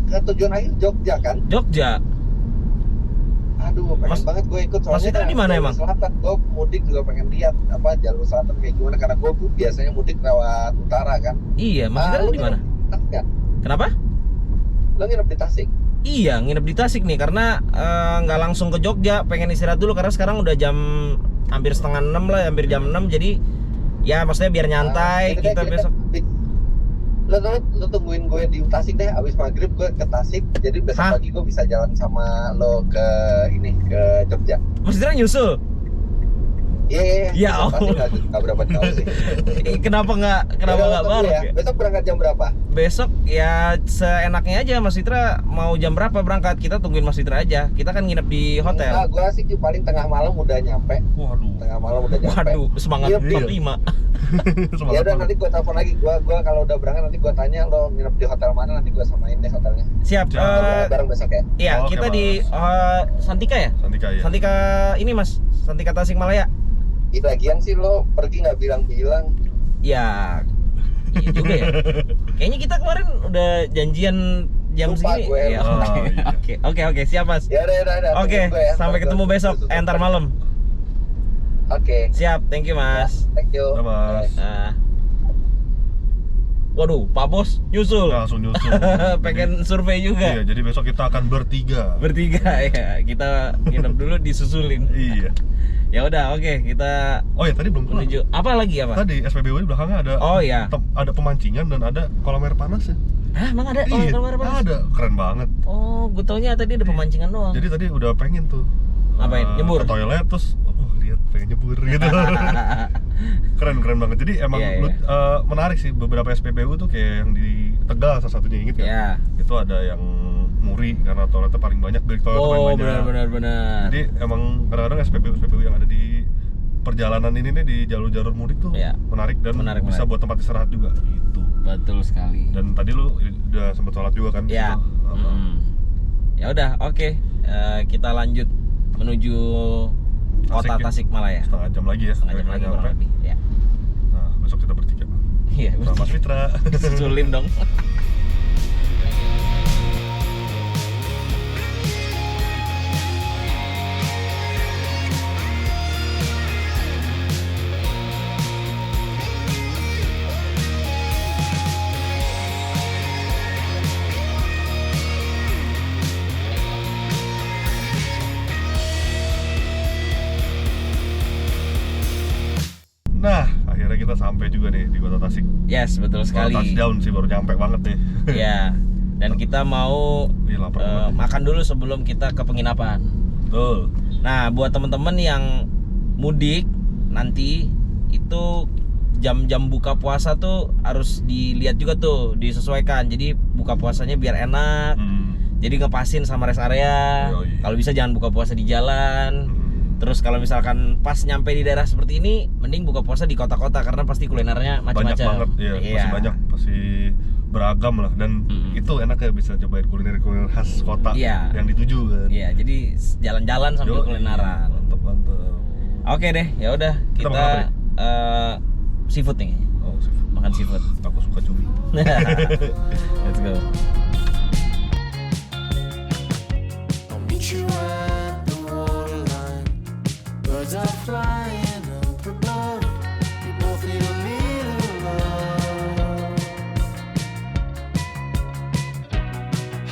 ke tujuan akhir Jogja kan? Jogja. Aduh, pengen banget gue ikut. Mas Fitra di mana jalur emang? Selatan, gue mudik juga pengen lihat apa jalur selatan kayak gimana karena gue biasanya mudik lewat utara kan. Iya, Mas Fitra lu di mana? nginep di Tasik nggak? Kenapa? Lo nginep di Tasik? Iya, nginep di Tasik nih karena nggak langsung ke Jogja, pengen istirahat dulu karena sekarang udah jam hampir setengah 6 lah, hampir jam 6 jadi ya maksudnya biar nyantai kita besok. Lo tungguin gue di Tasik deh, abis maghrib gue ke Tasik, jadi besok pagi gue bisa jalan sama lo ke Jogja. Mas Fitra nyusul? Iya. Ya ampun. Nggak berapa jauh sih. Kenapa nggak bareng ya? Besok berangkat jam berapa? Besok ya seenaknya aja, Mas Fitra mau jam berapa berangkat, kita tungguin Mas Fitra aja, kita kan nginep di hotel. Nah, gue sih paling tengah malam udah nyampe. Waduh. Tengah malam udah nyampe. Waduh, semangat Iya, 45. Ya udah nanti gue telepon lagi, gue kalau udah berangkat nanti gue tanya lo nginep di hotel mana, nanti gue samain deh hotelnya. Siap. Bareng besok ya. Iya, Oke, kita Mas. di Santika ya? Santika ya. Santika ini Mas, Santika Tasikmalaya. Lagian sih lo pergi nggak bilang-bilang. Ya, iya juga ya. Kayaknya kita kemarin udah janjian jam Lupa segini. gue. Ya, Oh, oke. iya. Oke, siap Mas. Ya udah. Oke, Tunggu gue ya. sampai ketemu besok, Susul. ntar malam. Oke. Siap, thank you Mas. Thank you. Udah, Mas. Nah. Waduh, Pak Bos nyusul. Langsung nyusul. Pengen survei juga. Iya, jadi besok kita akan bertiga. Bertiga ya, kita nginep dulu disusulin. Iya. Ya udah, oke, kita Oh ya, tadi belum kelar. menuju apa lagi apa? Tadi SPBU di belakangnya ada Oh iya. ada pemancingan dan ada kolam air panas ya. Hah, emang ada? Oh, Iya, kolam air panas? ada. Keren banget. Oh, gue taunya tadi ada pemancingan doang. Jadi tadi udah pengen tuh Ngapain? Nyebur? ke toilet terus lihat pengen nyebur gitu. keren banget. Jadi emang Iya, iya. menarik sih, beberapa SPBU tuh kayak yang di Tegal salah satunya, inget kan? Ya. Itu ada yang Muri karena toiletnya paling banyak, bilik toilet paling Oh, banyak. benar. Jadi emang kadang-kadang SPBU yang ada di perjalanan ini nih, di jalur-jalur mudik tuh Iya. menarik dan bisa Menarik. buat tempat istirahat juga gitu. Betul sekali. Dan tadi lu udah sempet sholat juga kan? Ya. Gitu. Ya udah, oke. Kita lanjut menuju kota Tasik ya. Tasikmalaya. Setengah jam lagi ya. Setengah jam lagi kurang lebih. Ya. Nah, besok kita bertiga. Iya, Sama Mas Fitra. susulin dong. Nah, akhirnya kita sampai juga nih di kota Tasik. Yes, betul sekali. Touchdown sih, baru nyampe banget nih. Ya. Dan kita mau Ih, lapar banget nih. makan dulu sebelum kita ke penginapan. Betul. Nah, buat teman-teman yang mudik nanti itu jam-jam buka puasa tuh harus dilihat juga tuh, disesuaikan. Jadi buka puasanya biar enak. Jadi ngepasin sama rest area. Yoi. Kalau bisa jangan buka puasa di jalan. Terus kalau misalkan pas nyampe di daerah seperti ini, mending buka puasa di kota-kota karena pasti kulinernya Banyak macam-macam. banget, iya. Pasti banyak, pasti beragam lah. Dan itu enak ya, bisa cobain kuliner khas kota yang dituju kan. Iya, jadi jalan-jalan sambil kulineran. Mantep. Oke deh, ya udah Kita kita, makan seafood nih. Oh, seafood. Makan seafood. Aku suka cumi. Let's go. I'll meet you at the waterline. Birds are flying up above. We both need a little love.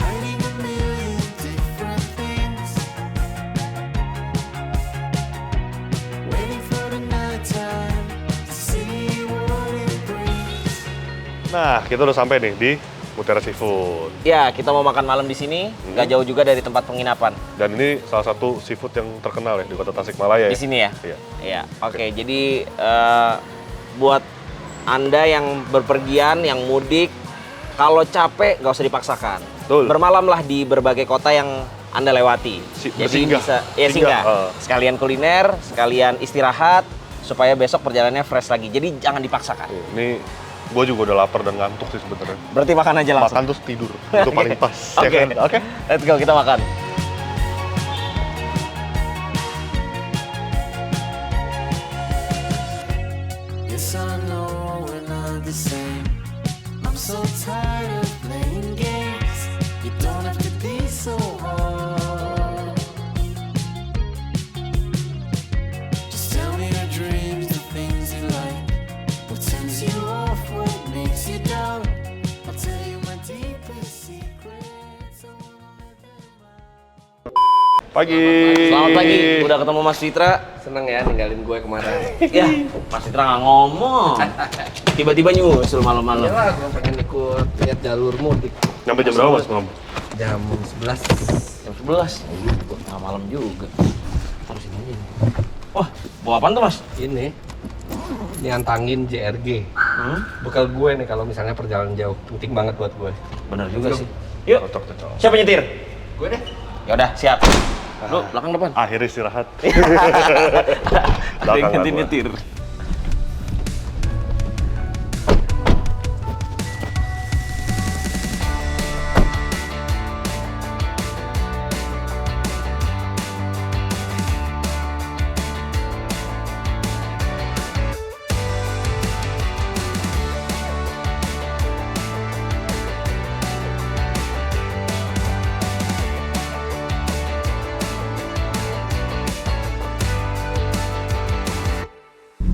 Hiding a million different things. Waiting for the night time to see what it brings. Nah, kita udah sampai nih di Mutiara Seafood. Ya, kita mau makan malam di sini, nggak jauh juga dari tempat penginapan. Dan ini salah satu seafood yang terkenal ya di kota Tasikmalaya. Di sini ya? Iya. Iya. Oke, jadi buat Anda yang berpergian, yang mudik, kalau capek nggak usah dipaksakan. Betul. Bermalamlah di berbagai kota yang Anda lewati. Jadi bersinggah. bisa singgah. Sekalian kuliner, sekalian istirahat supaya besok perjalanannya fresh lagi. Jadi jangan dipaksakan. Ini gue juga udah lapar dan ngantuk sih sebenarnya. Berarti makan aja langsung. Makan terus tidur. Itu paling pas. Oke. Ya kan? Oke. Let's go, kita makan. Yes, I know we're not the same. I'm so tired of playing games. You don't have to be so hard. turns you off, what makes you down? I'll tell you my deepest secrets. I wanna live in my... Pagi. Selamat pagi, udah ketemu Mas Citra. Seneng ya ninggalin gue kemarin. Ya, Mas Citra nggak ngomong. Tiba-tiba nyusul malam-malam. Iyalah, gue pengen ikut lihat jalur mudik. Nyampe jam berapa Mas malam? Jam 11. Jam 11. Nah, malam juga. Harus ini. Wah, bawa apaan tuh Mas? Ini nyantangin JRG. Bekal gue nih kalau misalnya perjalanan jauh. Penting banget buat gue. Bener juga sih. Yuk, Cocok. siapa nyetir? Gue deh. Ya udah, siap. Lu belakang depan. Akhirnya istirahat. Ada yang ganti gua. nyetir.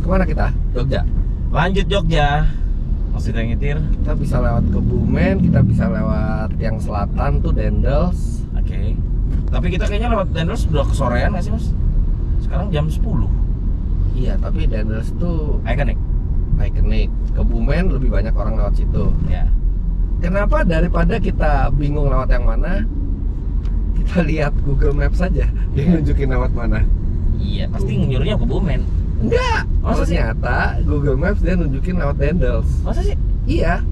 Kemana kita? Jogja. Lanjut Jogja. Mas Citra yang nyetir. Kita bisa lewat Kebumen, kita bisa lewat yang selatan tuh Dendels. Oke. Tapi kita kayaknya lewat Dendels udah kesorean nggak sih Mas? Sekarang jam 10. Iya, tapi Dendels tuh Iconic. ikonik. Kebumen lebih banyak orang lewat situ. Ya. Kenapa daripada kita bingung lewat yang mana, kita lihat Google Maps saja, dia nunjukin lewat mana. Iya, pasti nyuruhnya ke Bumen. Enggak, Masa sih? ternyata Google Maps dia nunjukin lewat Dendels. Masa sih? Iya,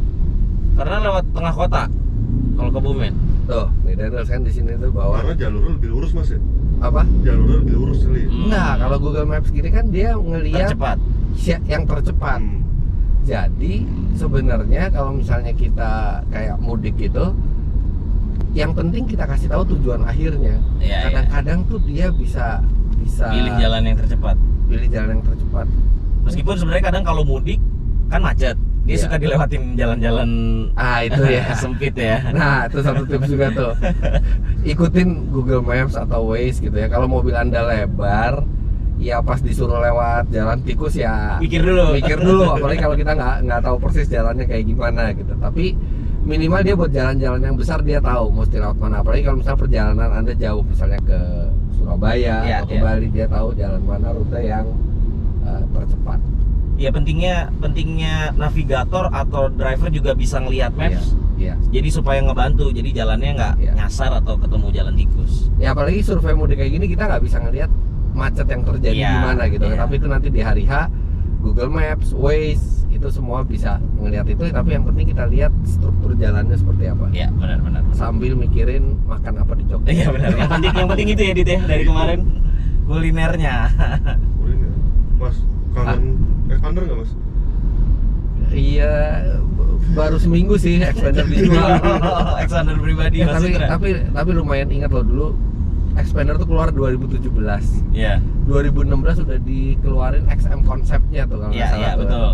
Karena lewat tengah kota. Kalau ke Bumen. tuh, nih Dendels kan di sini tuh bawah. Karena jalurnya lebih lurus Mas ya? Apa? Jalurnya lebih lurus kali. Enggak, kalau Google Maps gini kan dia ngelihat Tercepat. yang tercepat. Jadi sebenarnya kalau misalnya kita kayak mudik gitu, yang penting kita kasih tahu tujuan akhirnya. Iya, Kadang-kadang tuh dia bisa Pilih jalan yang tercepat. pilih jalan yang tercepat. Meskipun sebenarnya kadang kalau mudik kan macet. Dia Iya. suka dilewatin jalan-jalan Ah itu ya. sempit ya. Nah itu satu tips juga tuh. Ikutin Google Maps atau Waze gitu ya. Kalau mobil Anda lebar, ya pas disuruh lewat jalan tikus ya Mikir dulu. mikir dulu. Apalagi kalau kita nggak tahu persis jalannya kayak gimana gitu. Tapi minimal dia buat jalan-jalan yang besar dia tahu mesti lewat mana. Apalagi kalau misalnya perjalanan Anda jauh, misalnya ke Surabaya Iya, atau ke iya. Bali, dia tahu jalan mana rute yang tercepat. Ya pentingnya navigator atau driver juga bisa ngelihat maps. Iya. Jadi supaya ngebantu. Jadi jalannya nggak Iya. nyasar atau ketemu jalan tikus. Ya apalagi survei mudik kayak gini kita nggak bisa ngelihat macet yang terjadi Iya, di mana gitu. iya. Tapi itu nanti di hari H, Google Maps, Waze itu semua bisa ngelihat itu. Tapi yang penting kita lihat struktur jalannya seperti apa. Iya benar. Sambil mikirin makan apa di Jogja. Iya benar. Yang penting itu ya Dit ya dari kemarin kulinernya. Kuliner. Mas, kangen expander nggak Mas? Iya, baru seminggu sih expander dijual. Expander pribadi Ya, Mas Citra. tapi lumayan ingat loh dulu expander tuh keluar 2017. Iya. 2016 udah dikeluarin XM konsepnya tuh kalau nggak Iya salah tuh. betul.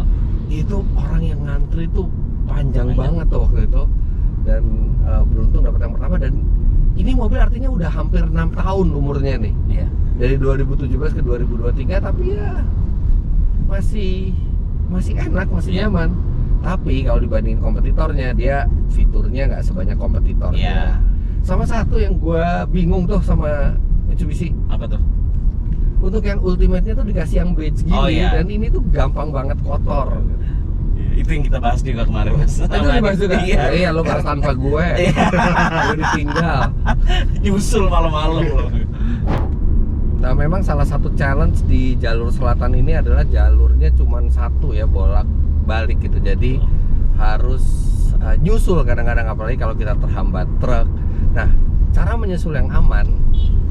Itu orang yang ngantri tuh panjang Banyak. banget tuh waktu itu, dan beruntung dapat yang pertama. Dan ini mobil artinya udah hampir 6 tahun umurnya nih, Iya. dari 2017 ke 2023, tapi ya masih enak, masih Iya. nyaman. Tapi kalau dibandingin kompetitornya, dia fiturnya nggak sebanyak kompetitornya. Iya. Sama satu yang gua bingung tuh sama Mitsubishi, Apa tuh? untuk yang ultimate-nya tuh dikasih yang beige gini, Oh, iya. dan ini tuh gampang banget kotor. Itu yang kita bahas juga kemarin Mas. Itu dibahas juga? Iya. Iya, lo bahas tanpa gue. Iya. Gue ditinggal. Nyusul malam-malam loh. Nah, memang salah satu challenge di jalur selatan ini adalah jalurnya cuma satu ya, bolak balik gitu. Jadi harus nyusul kadang-kadang, apalagi kalau kita terhambat truk. Nah, cara menyusul yang aman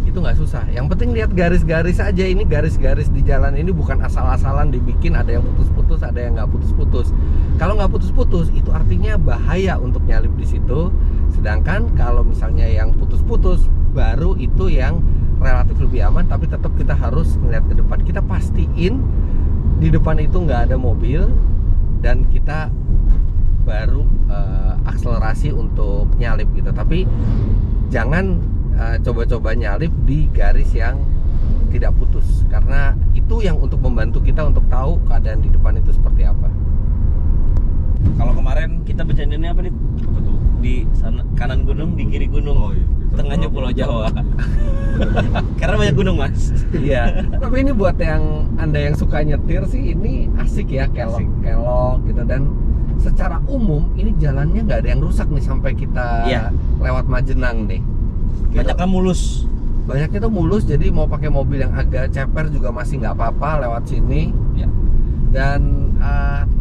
itu nggak susah. Yang penting lihat garis-garis aja. Ini garis-garis di jalan ini bukan asal-asalan dibikin, ada yang putus-putus, ada yang nggak putus-putus. Kalau nggak putus-putus itu artinya bahaya untuk nyalip di situ. Sedangkan kalau misalnya yang putus-putus, baru itu yang relatif lebih aman. Tapi tetap kita harus melihat ke depan. Kita pastiin di depan itu nggak ada mobil, dan kita baru akselerasi untuk nyalip gitu. Tapi jangan coba-coba nyalip di garis yang tidak putus, karena itu yang untuk membantu kita untuk tahu keadaan di depan itu seperti apa. Candiannya apa nih? Apa tuh? Di sana kanan gunung, di kiri gunung. Oh iya. Tengahnya Pulau Jawa. Karena banyak gunung, Mas. Iya. Tapi ini buat yang Anda yang suka nyetir sih ini asik ya, kelok gitu. Dan secara umum ini jalannya nggak ada yang rusak nih sampai kita Iya. lewat Majenang nih. Gitu. Banyaknya mulus. Banyaknya tuh mulus, jadi mau pakai mobil yang agak ceper juga masih nggak apa-apa lewat sini. Ya. Dan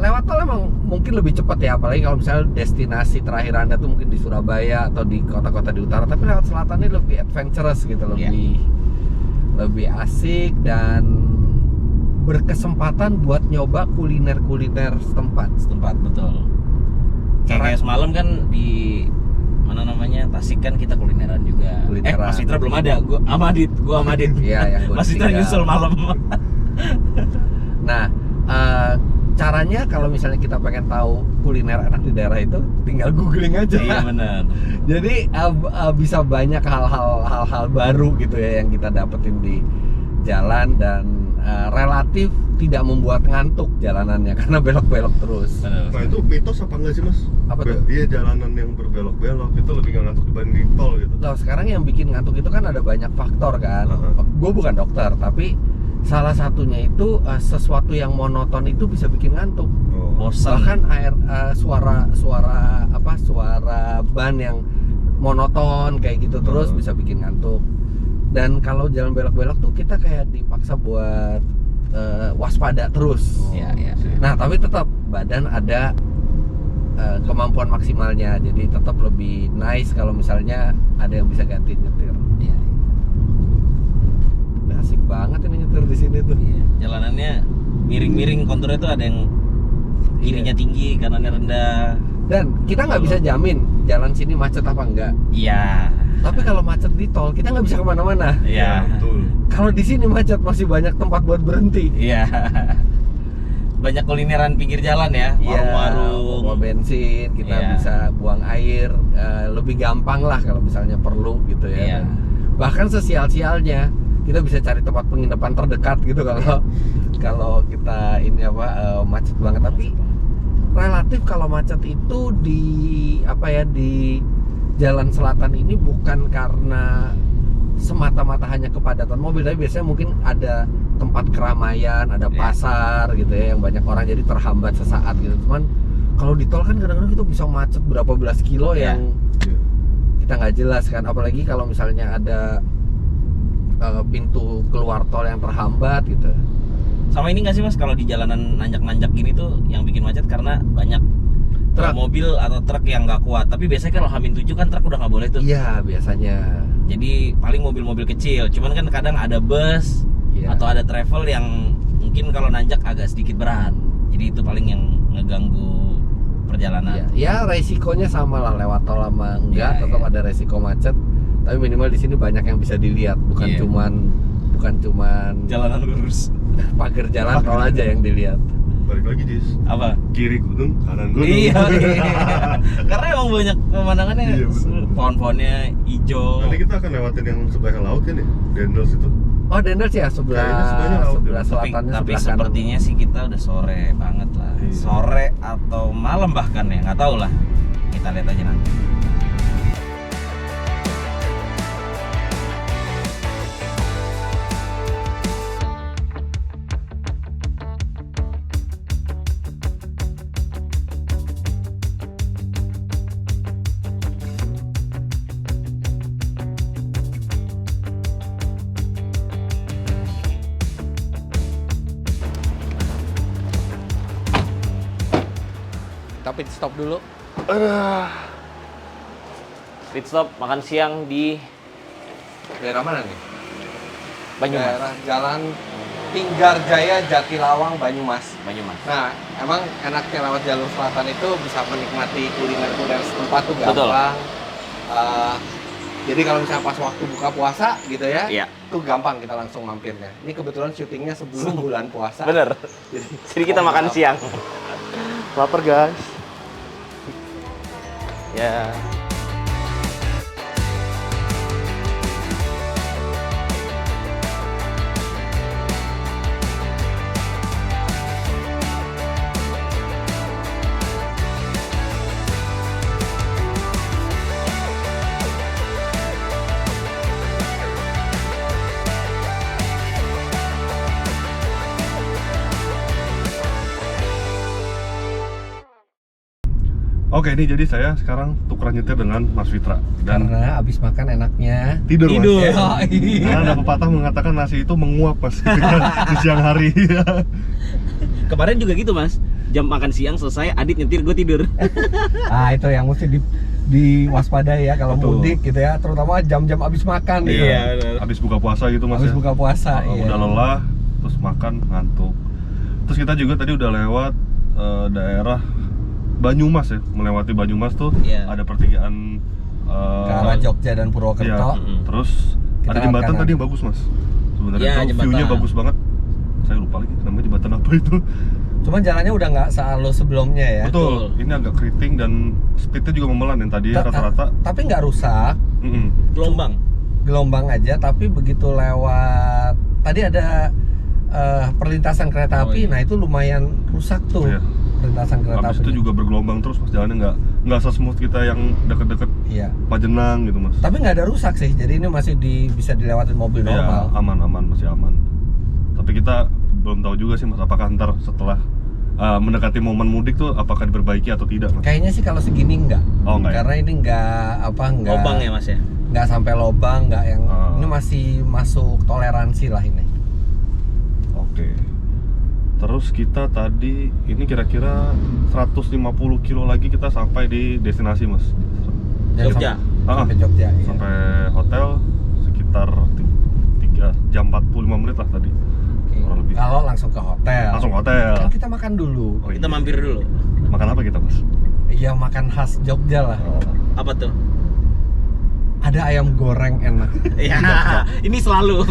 lewat tol emang mungkin lebih cepat ya, apalagi kalau misalnya destinasi terakhir Anda tuh mungkin di Surabaya atau di kota-kota di utara. Tapi lewat selatan ini lebih adventurous gitu, lebih asik dan berkesempatan buat nyoba kuliner-kuliner setempat. Tempat betul. Kayak semalam kan di mana namanya Tasik kan kita kulineran juga. Kulineran. Mas Fitra belum ada. Gua sama Adit. Iya, yang gua Mas Fitra tinggal. nyusul malam. Nah, caranya kalau misalnya kita pengen tahu kuliner enak di daerah itu, tinggal googling aja. Iya benar. Jadi bisa banyak hal-hal baru gitu ya yang kita dapetin di jalan dan relatif tidak membuat ngantuk jalanannya karena belok-belok terus. Nah itu mitos apa enggak sih mas? Apa tuh? Iya, jalanan yang berbelok-belok itu lebih nggak ngantuk dibanding tol gitu. Loh, sekarang yang bikin ngantuk itu kan ada banyak faktor kan. Gue bukan dokter, tapi salah satunya itu sesuatu yang monoton itu bisa bikin ngantuk. Bosan. Bahkan suara ban yang monoton kayak gitu terus bisa bikin ngantuk. Dan kalau jalan belok-belok tuh kita kayak dipaksa buat waspada terus. Iya, iya. Nah, tapi tetap badan ada kemampuan maksimalnya. Jadi tetap lebih nice kalau misalnya ada yang bisa ganti nyetir. Iya. Asik banget ini nyetir di sini tuh. Iya. Jalanannya miring-miring, konturnya tuh ada yang kirinya tinggi, kanannya rendah. Dan kita nggak bisa jamin jalan sini macet apa enggak. Iya. Tapi kalau macet di tol kita nggak bisa kemana-mana. Iya. Betul. Kalau di sini macet masih banyak tempat buat berhenti. Iya. Banyak kulineran pinggir jalan ya, warung-warung. Bawa bensin, kita Iya. bisa buang air, lebih gampang lah kalau misalnya perlu gitu ya. Iya. Dan bahkan sesial-sialnya kita bisa cari tempat penginapan terdekat gitu kalau kita ini macet banget. Tapi relatif kalau macet itu di jalan selatan ini bukan karena semata-mata hanya kepadatan mobil, tapi biasanya mungkin ada tempat keramaian, ada pasar gitu ya yang banyak orang, jadi terhambat sesaat gitu. Cuman kalau di tol kan kadang-kadang itu bisa macet berapa belas kilo yang kita nggak jelas kan, apalagi kalau misalnya ada pintu keluar tol yang terhambat gitu. Sama ini nggak sih mas, kalau di jalanan nanjak-nanjak gini tuh yang bikin macet karena banyak Truk. mobil atau truk yang nggak kuat. Tapi biasanya kalau H-7 kan truk udah nggak boleh tuh. Iya biasanya. Jadi paling mobil-mobil kecil. Cuman kan kadang ada bus Iya. atau ada travel yang mungkin kalau nanjak agak sedikit berat. Jadi itu paling yang ngeganggu perjalanan. Ya resikonya sama lah lewat tol sama enggak, Iya, tetap iya. ada resiko macet. Tapi minimal di sini banyak yang bisa dilihat, bukan Iya. cuman Jalanan lurus. pagar jalan tol aja yang dilihat. Balik lagi Dis, Apa? kiri gunung, kanan gunung. Iya. Karena emang banyak pemandangannya, Iya, betul. pohon-pohonnya hijau. Nanti kita akan lewatin yang sebelah laut kan ya, Dendels itu. Oh Dendels ya Kayaknya sebelahnya laut sebelah ya. selatannya Tapi sebelah sepertinya sih kita udah sore banget lah. Iya. Sore atau malam bahkan ya, nggak tahu lah. Kita lihat aja nanti. Kita pit stop dulu. Pit stop makan siang di Daerah mana nih? Banyumas. Daerah Jalan Tinggar Jaya, Jatilawang, Banyumas. Banyumas. Nah, emang enaknya lewat jalur selatan itu bisa menikmati kuliner-kuliner setempat tuh Betul. gampang. Jadi kalau misalnya pas waktu buka puasa gitu ya, Iya. tuh gampang kita langsung mampirnya. Ini kebetulan syutingnya sebelum bulan puasa. Bener. Jadi kita makan siang. Lapar guys. Ya. Oke, ini jadi saya sekarang tukeran nyetir dengan Mas Fitra dan Karena abis makan enaknya tidur, Mas. Tidur. Karena ada pepatah mengatakan nasi itu menguap, Mas, ketika di siang hari. Kemarin juga gitu mas, jam makan siang selesai, Adit nyetir, gue tidur. Ah, itu yang mesti diwaspadai ya kalau Betul. mudik gitu ya, terutama jam-jam abis makan gitu. Iya, benar. Habis buka puasa gitu, Mas. Abis ya. buka puasa, iya. Udah lelah, terus makan, ngantuk. Terus kita juga tadi udah lewat daerah Banyumas ya, melewati Banyumas tuh Iya. ada pertigaan Ke arah Jogja dan Purwokerto. iya. Terus Kita ada jembatan kanan. tadi yang bagus, Mas. Sebenarnya Iya, tuh jembatan. view-nya bagus banget. Saya lupa lagi namanya jembatan apa itu. Cuman jalannya udah nggak sehalus sebelumnya ya. Betul. Ini agak keriting dan speednya juga memelan yang tadi Ta- rata-rata. Tapi nggak rusak, Mm-mm. Gelombang. gelombang aja. Tapi begitu lewat, tadi ada perlintasan kereta Oh, api, iya. nah itu lumayan rusak tuh. Iya. Perlintasan kereta Habis api. itu juga bergelombang terus, Mas. Jalannya nggak se-smooth kita yang deket-deket Iya. Majenang gitu, Mas. Tapi nggak ada rusak sih. Jadi ini masih bisa dilewatin mobil Iya, normal. aman, masih aman. Tapi kita belum tahu juga sih, Mas, apakah ntar setelah mendekati momen mudik tuh apakah diperbaiki atau tidak, Mas? Kayaknya sih kalau segini nggak. Oh, nggak ya? Karena ini nggak Lobang ya mas ya. nggak sampai lobang, nggak yang Ah. ini masih masuk toleransi lah ini. Oke. Terus kita tadi ini kira-kira 150 kilo lagi kita sampai di destinasi, Mas. Jadi Jogja. Sampai Jogja. Iya. Sampai hotel sekitar 3 jam 45 menit lah tadi. Oke. kurang lebih. Kalau langsung ke hotel. Langsung ke hotel. Kan kita makan dulu. Oh, Kita iya. mampir dulu. Makan apa kita, Mas? Iya, makan khas Jogja lah. Apa tuh? Ada ayam goreng enak. Ya, ini selalu.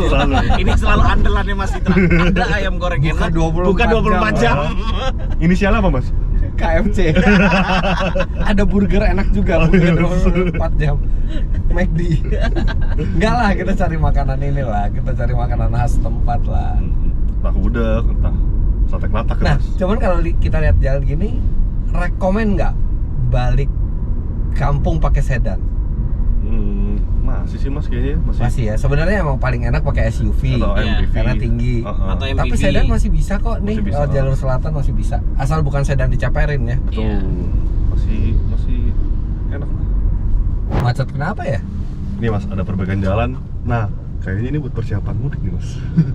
Ini selalu andalannya Mas Citra. Ada ayam goreng Buka enak. 24 Buka 24 jam. Inisialnya apa, Mas? KFC. Ada burger enak juga, burger 24 jam. McD. Enggak lah, kita cari makanan ini lah. Kita cari makanan khas tempat lah. Entah gudeg, entah sate kelatak ya, Nah, Mas. cuman kalau kita lihat jalan gini, rekomen nggak balik kampung pakai sedan? Masih sih, Mas, kayaknya Masih ya. Sebenarnya emang paling enak pakai SUV atau Iya, MPV karena tinggi. Atau Tapi MPV. sedan masih bisa kok nih. Masih bisa. Lewat jalur selatan masih bisa. Asal bukan sedan diceperin ya. Betul. Iya. Masih enak lah. Macet kenapa ya? Ini, Mas, ada perbaikan jalan. Nah, kayaknya ini buat persiapan mudik nih, Mas.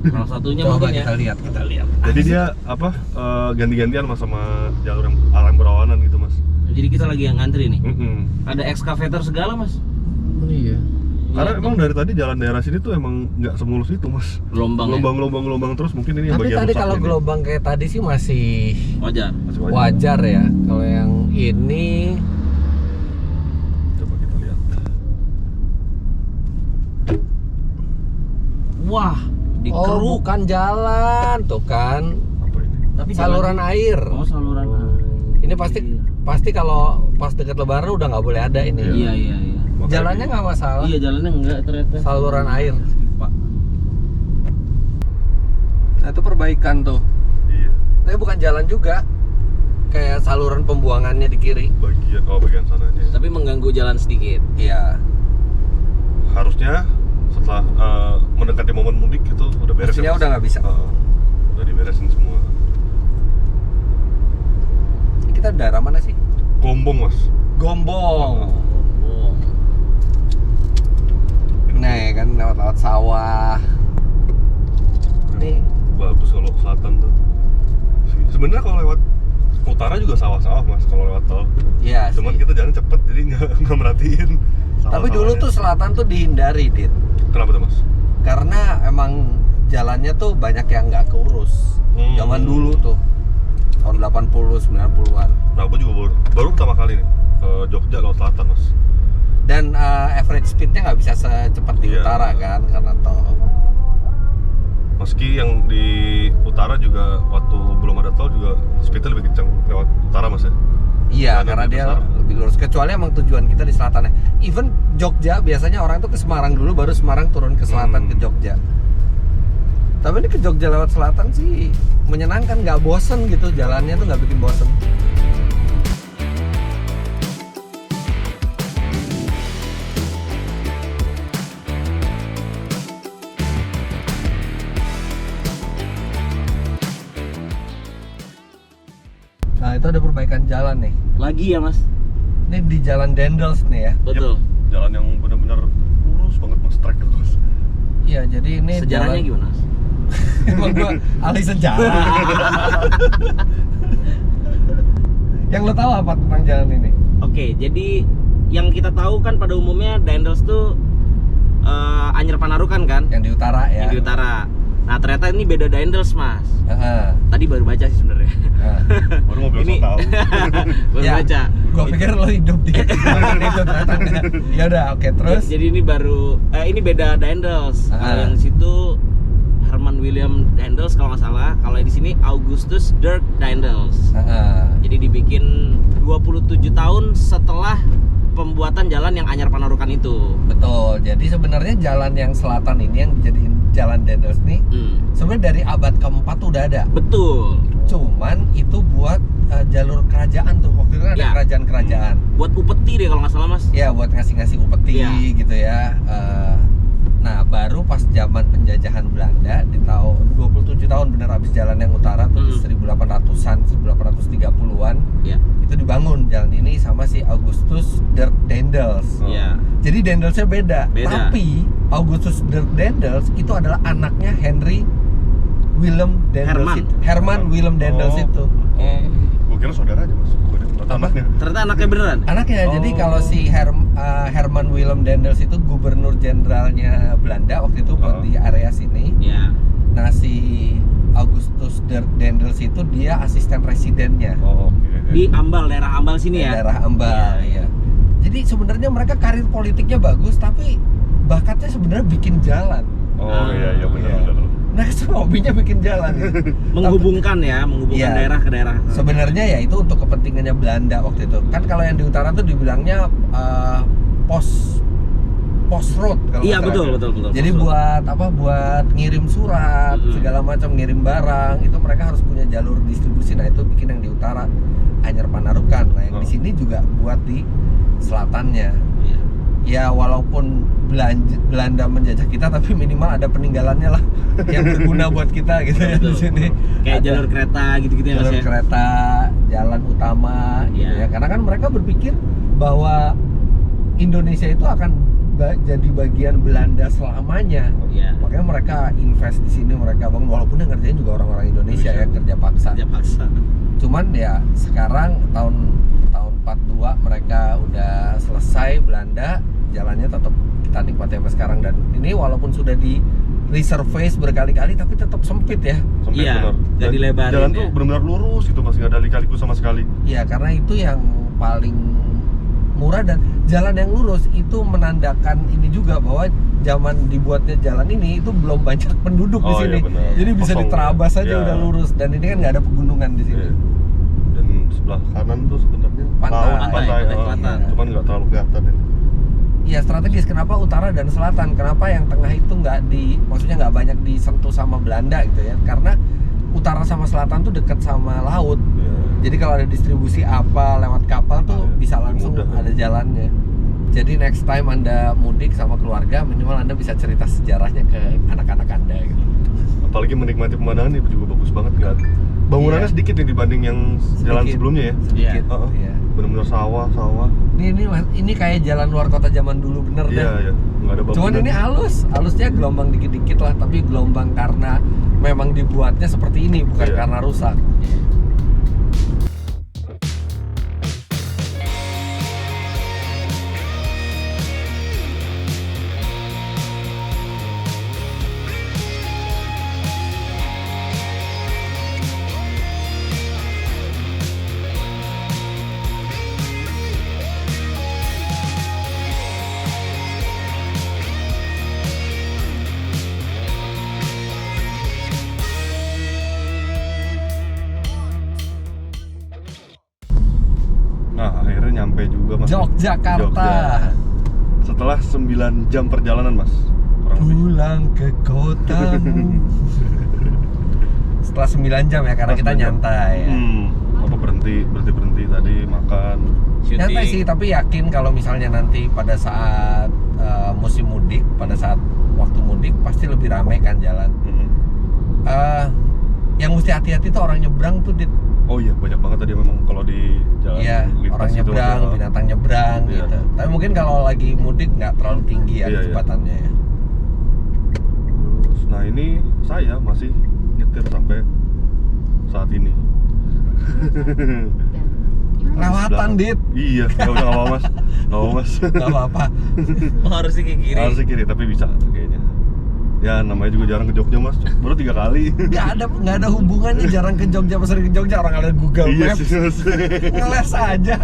Salah satunya Coba mungkin ya. kita lihat, kita lihat. Jadi dia apa ganti-gantian, Mas, sama jalur yang arah yang berlawanan gitu, Mas. Jadi kita lagi yang ngantri nih. Mm-mm. Ada excavator segala Mas. Iya. Karena Iya, emang dari tadi jalan daerah sini tuh emang nggak semulus itu, Mas. gelombang ya? Gelombang terus, mungkin ini yang Tapi bagian tadi rusaknya kalau nih. gelombang kayak tadi sih masih Wajar. Masih wajar. wajar ya. Kalau yang ini Coba kita lihat. Wah, oh dikeruk. bukan jalan tuh kan. Apa ini? Tapi Saluran air. Oh, saluran air. Ini pasti kalau pas dekat lebaran udah nggak boleh ada ini. Iya. Makanya Jalannya ini. nggak masalah. Iya, jalannya enggak ternyata. Saluran air. Pak. Nah, itu perbaikan tuh. Iya. Tapi bukan jalan juga. Kayak saluran pembuangannya di kiri. Bagian sananya. Tapi mengganggu jalan sedikit. Iya. Harusnya setelah mendekati momen mudik itu udah beres. Mestinya ya, Mas? udah nggak bisa. Udah diberesin semua. Ini kita daerah mana sih? Gombong, Mas. Gombong. Oh. Nah, ya kan lewat sawah. Ini Bagus kalau ke selatan tuh. Sebenarnya kalau lewat ke utara juga sawah-sawah, Mas, kalau lewat tol. ya Cuman sih. kita jalan cepet jadi nggak merhatiin. Tapi dulu tuh selatan tuh dihindari, Dit. Kenapa tuh, Mas? Karena emang jalannya tuh banyak yang nggak keurus. Zaman dulu tuh. Tahun 80, 90-an. Nah, aku juga baru pertama kali nih ke Jogja lewat selatan, Mas. Dan average speednya nggak bisa secepat di Iya. utara kan, karena tol. Meski yang di utara juga waktu belum ada tol juga speednya lebih kencang lewat utara, Mas ya. Iya, Jalannya karena lebih dia besar. lebih lurus. Kecuali emang tujuan kita di selatannya. Even Jogja biasanya orang tuh ke Semarang dulu, baru Semarang turun ke selatan ke Jogja. Tapi ini ke Jogja lewat selatan sih menyenangkan, nggak bosen gitu, jalannya tuh nggak bikin bosen. Nah, itu ada perbaikan jalan nih. Lagi ya, Mas? Ini di Jalan Dendels nih ya. Betul. Jalan yang benar-benar lurus banget mas, trek itu mas. Iya, jadi ini Sejarahnya jalan... gimana? Mas? Emang gua ahli sejarah. Yang lo tahu apa tentang jalan ini? Oke, jadi yang kita tahu kan pada umumnya Dendels tuh Anyer Panarukan kan? Yang di utara ya. Yang di utara. Nah, ternyata ini beda Dendels, Mas. Aha. Tadi baru baca sih sebenarnya. Nah. Baru mau Ini- besok tahu. Baru Ya, baca. Gua pikir lo hidup di zaman itu ternyata enggak. Ya udah, oke, terus. Jadi ini baru ini beda Dendels. Kalau Ah. yang di situ Herman William Dendels kalau nggak salah. Kalau di sini Augustus Dirk Dendels. Aha. Jadi dibikin 27 tahun setelah pembuatan jalan yang Anyar Panarukan itu. Betul. Jadi sebenarnya jalan yang selatan ini yang dijadiin jalan Dendels nih sebenarnya dari abad keempat tuh udah ada. Betul. Cuman itu buat jalur kerajaan tuh. Waktu itu kan ada Ya. kerajaan-kerajaan. Buat upeti deh kalau nggak salah, Mas. Ya buat ngasih-ngasih upeti Iya. gitu ya. Nah baru pas zaman penjajahan Belanda di tahun 27 tahun bener habis jalan yang utara tuh di 1800-an, 1830-an Ya. itu dibangun jalan ini sama si Augustus Dirk Dendels. Ya. Jadi Dendelsnya beda. Beda. Tapi Augustus Dirk Dendels itu adalah anaknya Henry Willem Dendels Herman. itu. Herman Willem Dendels Oh. itu. Oh. Gue kira saudara aja mas, bukan anaknya. Ternyata anaknya beneran. Anaknya. Jadi Oh. kalau si Herman Willem Dendels itu gubernur jenderalnya Belanda waktu itu buat Oh. di area sini. Ya. Nah si Augustus Dirk Dendels itu dia asisten residennya Oh, oke. Di Ambal, daerah Ambal sini ya. daerah Ambal. Iya. Ya. Jadi sebenarnya mereka karir politiknya bagus, tapi bakatnya sebenarnya bikin jalan. Oh iya iya benar-benar. Nah, hobinya bikin jalan. Gitu. Menghubungkan Iya. daerah ke daerah. Sebenarnya ya itu untuk kepentingannya Belanda waktu itu. Kan kalau yang di utara tuh dibilangnya pos road kalau Iya, nggak salah. betul. Jadi Maksud- buat apa? Buat ngirim surat, segala macam ngirim barang, itu mereka harus punya jalur distribusi. Nah, itu bikin yang di utara Anyar Panarukan. Nah, yang di sini juga buat di selatannya. Iya. Ya walaupun Belanda menjajah kita, tapi minimal ada peninggalannya lah yang berguna buat kita gitu ya di Betul. sini. Kayak Ada jalur kereta gitu-gitu ya, Mas jalur ya. kereta, jalan utama gitu Iya. ya. Karena kan mereka berpikir bahwa Indonesia itu akan jadi bagian Belanda selamanya. Iya. Makanya mereka invest di sini, mereka bangun, walaupun yang ngerjain juga orang-orang Indonesia ya, kerja paksa. Kerja paksa. Cuman ya sekarang tahun 42 mereka udah selesai Belanda, jalannya tetap kita nikmati sampai sekarang. Dan ini walaupun sudah di resurface berkali-kali tapi tetap sempit ya. Sempit Iya, benar. nggak Dan dilebarin jalan ya. tuh benar-benar lurus gitu mas, nggak ada lika-liku sama sekali. Ya karena itu yang paling murah, dan jalan yang lurus itu menandakan ini juga bahwa zaman dibuatnya jalan ini itu belum banyak penduduk di Oh, sini. iya benar. Jadi bisa Kosong diterabas ya. aja Iya. udah lurus, dan ini kan nggak ada pegunungan di sini. Iya. Dan sebelah kanan tuh sebenarnya Pantai. Pantai oh. selatan. Cuman nggak terlalu kelihatan ya. Iya strategis, kenapa utara dan selatan, kenapa yang tengah itu maksudnya nggak banyak disentuh sama Belanda gitu ya, karena utara sama selatan tuh dekat sama laut. Iya. Jadi kalau ada distribusi apa lewat kapal tuh Iya, bisa lebih langsung mudah. ada jalannya. Jadi next time Anda mudik sama keluarga, minimal Anda bisa cerita sejarahnya ke anak-anak Anda gitu. Apalagi menikmati pemandangan ini juga bagus banget nggak? Bangunannya Iya. sedikit nih dibanding yang jalan Sedikit. sebelumnya ya. Sedikit. Heeh. Iya. Benar-benar sawah. Ini kayak jalan luar kota zaman dulu bener Iya deh. ya, nggak ada bangunan. Cuman ini halusnya gelombang dikit-dikit lah, tapi gelombang karena memang dibuatnya seperti ini, bukan Iya. karena rusak. Nah akhirnya nyampe juga mas. Yogyakarta. Jogja. Setelah 9 jam perjalanan mas, kurang lebih. Pulang ke kotamu. Setelah 9 jam ya, karena Setelah kita 9 jam. nyantai ya. Apa berhenti tadi makan. Nyantai sih, tapi yakin kalau misalnya nanti pada saat musim mudik, pada saat waktu mudik pasti lebih ramai kan jalan. Mm-mm. Yang mesti hati-hati tuh orang nyebrang tuh Oh iya, banyak banget tadi memang kalau di jalan Iya, lintas orang itu nyebrang, ada- binatang nyebrang Iya. gitu. Tapi mungkin kalau lagi mudik nggak terlalu tinggi ya Iya, iya. kecepatannya ya. Terus, nah ini saya masih nyetir sampai saat ini. Lewatan, Dit. Iya, ya udah nggak apa-apa mas, nggak apa mas. Nggak apa-apa. Oh, harus ke kiri. Harus ke kiri, tapi bisa kayaknya. Ya namanya juga jarang ke Jogja mas, baru 3 kali. Nggak ada hubungannya jarang ke Jogja apa sering ke Jogja, orang ada Google Iya Maps. sih mas. Ngeles aja.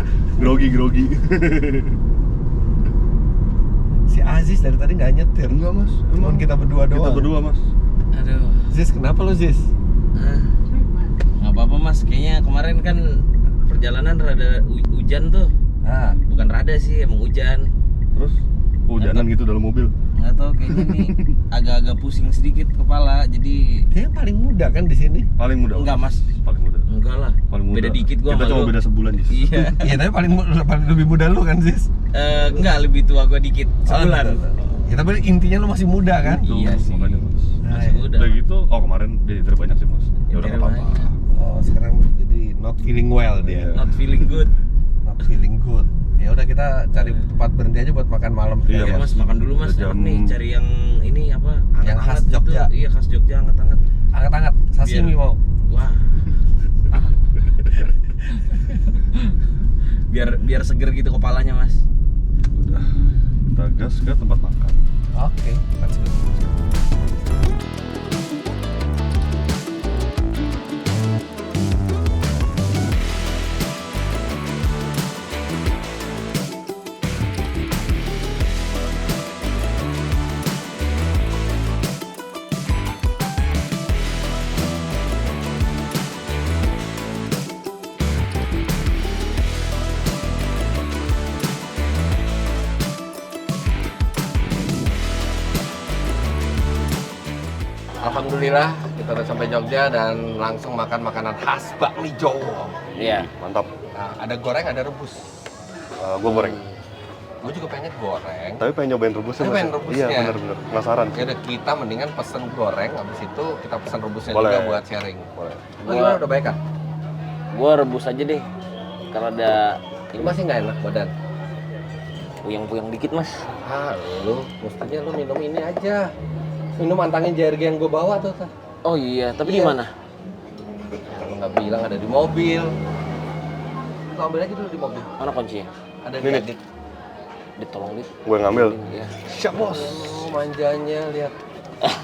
Grogi. Si Aziz dari tadi nggak nyetir. Enggak mas, Cuman kita berdua doang. Kita berdua mas. Aduh. Ziz, kenapa lu Ziz? Nggak apa-apa mas, kayaknya kemarin kan perjalanan rada hujan tuh. Nah, Bukan rada sih, emang hujan. Terus kehujanan gitu dalam mobil. Nggak tahu, kayaknya nih agak-agak pusing sedikit kepala. Jadi dia yang paling muda kan di sini. Paling muda. enggak mas, Paling muda. enggak lah. Paling muda. Beda dikit gua Kita sama cuma lu. beda sebulan Jis. Iya. Iya, tapi paling lebih muda lu kan Ziz. Enggak, lebih tua gua dikit. Sebulan. Ya, tapi intinya lu masih muda kan? Tuh, Iya sih. Makanya mas. Masih muda. Udah gitu, oh kemarin dia nyetir banyak sih mas. Ya udah nggak apa-apa. Banyak. Oh, sekarang jadi not feeling well dia. Iya. Not feeling good. Not feeling good. Ya udah kita cari tempat berhenti aja buat makan malam. Iya, Oke, mas, makan dulu mas. Udah Enak jam- nih, cari yang ini apa? Yang khas anget-anget gitu. Jogja. Iya, khas Jogja, anget-anget. Anget-anget, sashimi Biar- mau. Wah. biar seger gitu kepalanya mas. Udah, kita gas ke tempat makan. Oke, let's go. Alhamdulillah kita udah sampai Jogja dan langsung makan makanan khas bakmi Jawa. Iya. Mantap. Nah, ada goreng, ada rebus. Gue goreng. Gue juga pengen goreng. Tapi pengen nyobain rebusnya. Tapi Mas. pengen rebusnya. Iya bener-bener. Penasaran. Ya udah, kita mendingan pesen goreng, habis itu kita pesen rebusnya Boleh. juga buat sharing. Boleh. Lo gimana, udah baik kan? Gua rebus aja deh. Karena ada Ini masih nggak enak badan. puyeng-puyeng dikit mas. Ah, lu mestinya lu minum ini aja. Minum antangin JRG yang gue bawa tuh. Oh iya, tapi di Iya. mana? Lu nggak bilang ada di mobil. Lu ambil aja dulu di mobil. Mana kuncinya? Ada di Ini. edit. Ditolong dit. Gue ngambil. Iya. Siap bos. Oh, manjanya lihat.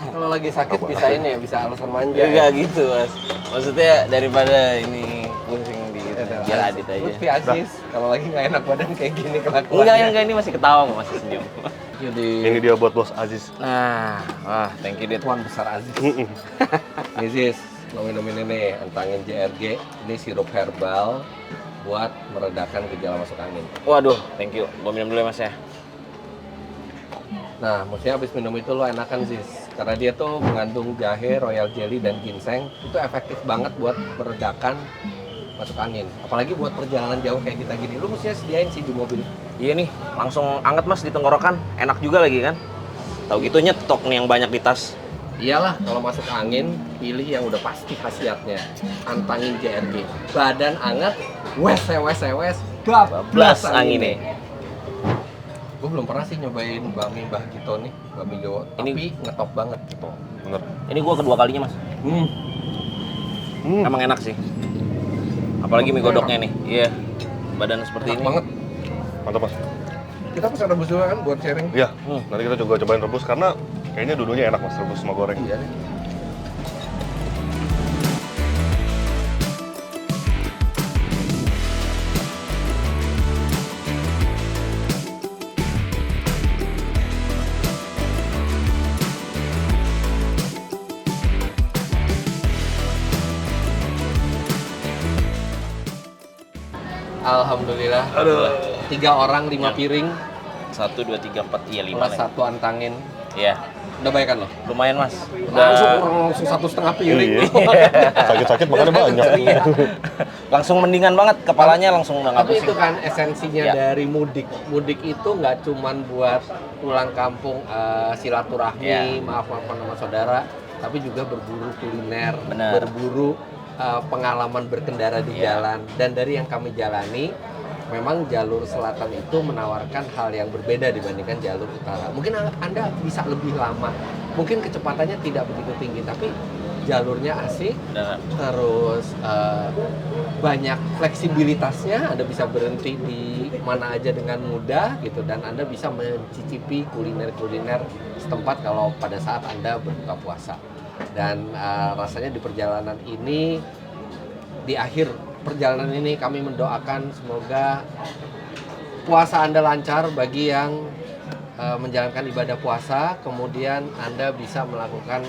Kalau lagi sakit Apa? bisa ini ya, bisa alasan manja. Enggak gitu mas. Maksudnya daripada ini pusing di biar adit aja. Lutfi Aziz, kalau lagi nggak enak badan kayak gini kelakuannya. Enggak, ini masih ketawa kok, masih senyum. Jadi Ini dia buat bos Aziz. Nah, wah, thank you dit. tuan besar Aziz. Nih Ziz, lo minum ini nih, antangin JRG. Ini sirup herbal buat meredakan gejala masuk angin. Waduh, thank you. Gua minum dulu ya mas ya. Nah, maksudnya habis minum itu lo enakan Ziz. Karena dia tuh mengandung jahe, royal jelly, dan ginseng. Itu efektif banget buat meredakan masuk angin. Apalagi buat perjalanan jauh kayak kita gini. Lu mestinya sediain sih di mobil. Iya nih, langsung anget mas di tenggorokan. Enak juga lagi kan. Tahu gitu nyetok nih yang banyak di tas. Iyalah, kalau masuk angin, pilih yang udah pasti khasiatnya. Antangin JRG. Badan anget, wes, bablas anginnya. Gue belum pernah sih nyobain bakmi Mbah Gito nih, bakmi Jawa. Ini- Tapi ngetop banget. Bener. Ini gua kedua kalinya mas. Emang enak sih. Apalagi mie godoknya nih. Iya. Badan seperti Enak ini. banget. Mantap mas. Kita pesan rebus juga kan buat sharing. Iya. Hmm. Nanti kita juga cobain rebus karena kayaknya dua-duanya enak mas, rebus sama goreng. Iya nih. Alhamdulillah. Aduh. 3 orang 5 piring 1, 2, 3, 4, iya 5 plus nih. 1 antangin. Iya. Udah baik kan lo? Lumayan mas. Langsung 1,5 piring. Iya. Sakit-sakit makannya banyak. Iya. Langsung mendingan banget. Kepalanya langsung udah nggak Tapi itu pusing. kan esensinya Ya. dari mudik. Mudik itu nggak cuman buat pulang kampung silaturahmi, Ya. maaf-maafan sama saudara, tapi juga berburu kuliner, Bener. berburu pengalaman berkendara di Iya. jalan, dan dari yang kami jalani memang jalur selatan itu menawarkan hal yang berbeda dibandingkan jalur utara. Mungkin Anda bisa lebih lama, mungkin kecepatannya tidak begitu tinggi, tapi jalurnya asik, Dan terus banyak fleksibilitasnya. Anda bisa berhenti di mana aja dengan mudah gitu, dan Anda bisa mencicipi kuliner-kuliner setempat kalau pada saat Anda berbuka puasa. Dan rasanya di perjalanan ini, di akhir perjalanan ini kami mendoakan semoga puasa Anda lancar bagi yang menjalankan ibadah puasa, kemudian Anda bisa melakukan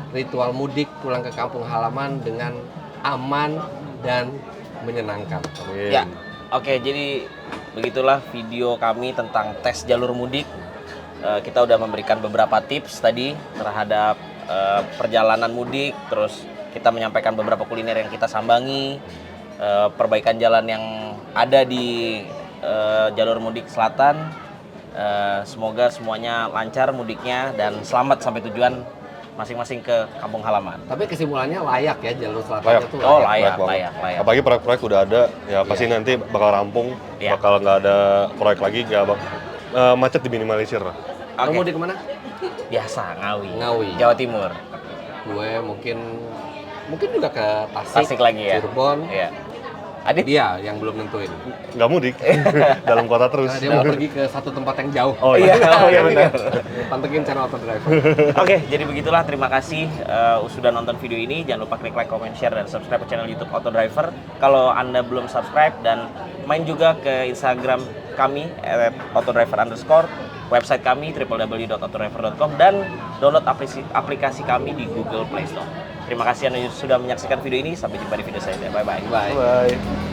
ritual mudik pulang ke kampung halaman dengan aman dan menyenangkan. Ya, oke, jadi begitulah video kami tentang tes jalur mudik. Kita udah memberikan beberapa tips tadi terhadap perjalanan mudik, terus kita menyampaikan beberapa kuliner yang kita sambangi, perbaikan jalan yang ada di jalur mudik selatan. Semoga semuanya lancar mudiknya dan selamat sampai tujuan masing-masing ke kampung halaman. Tapi kesimpulannya layak ya, jalur selatan Layak. itu Oh, layak. layak. Apalagi proyek-proyek udah ada, ya pasti nanti bakal rampung, Iya. bakal nggak ada proyek lagi, nggak macet diminimalisir. Lo Oke. mau di kemana? Biasa, Ngawi. Ngawi. Jawa Timur. Gue mungkin juga ke Tasik lagi ya. Cirebon. Iya. Adit? Dia yang belum nentuin. Nggak mudik, dalam kota terus. Karena dia mau pergi ke satu tempat yang jauh. Oh Iya, iya benar. Pantengin channel Auto Driver. Oke, jadi begitulah. Terima kasih sudah nonton video ini. Jangan lupa klik like, comment, share, dan subscribe ke channel YouTube Auto Driver. Kalau Anda belum subscribe, dan main juga ke Instagram kami @autodriver_. Website kami www.autodriver.com, dan download aplikasi kami di Google Play Store. Terima kasih Anda sudah menyaksikan video ini. Sampai jumpa di video selanjutnya. Bye-bye. Bye. Bye.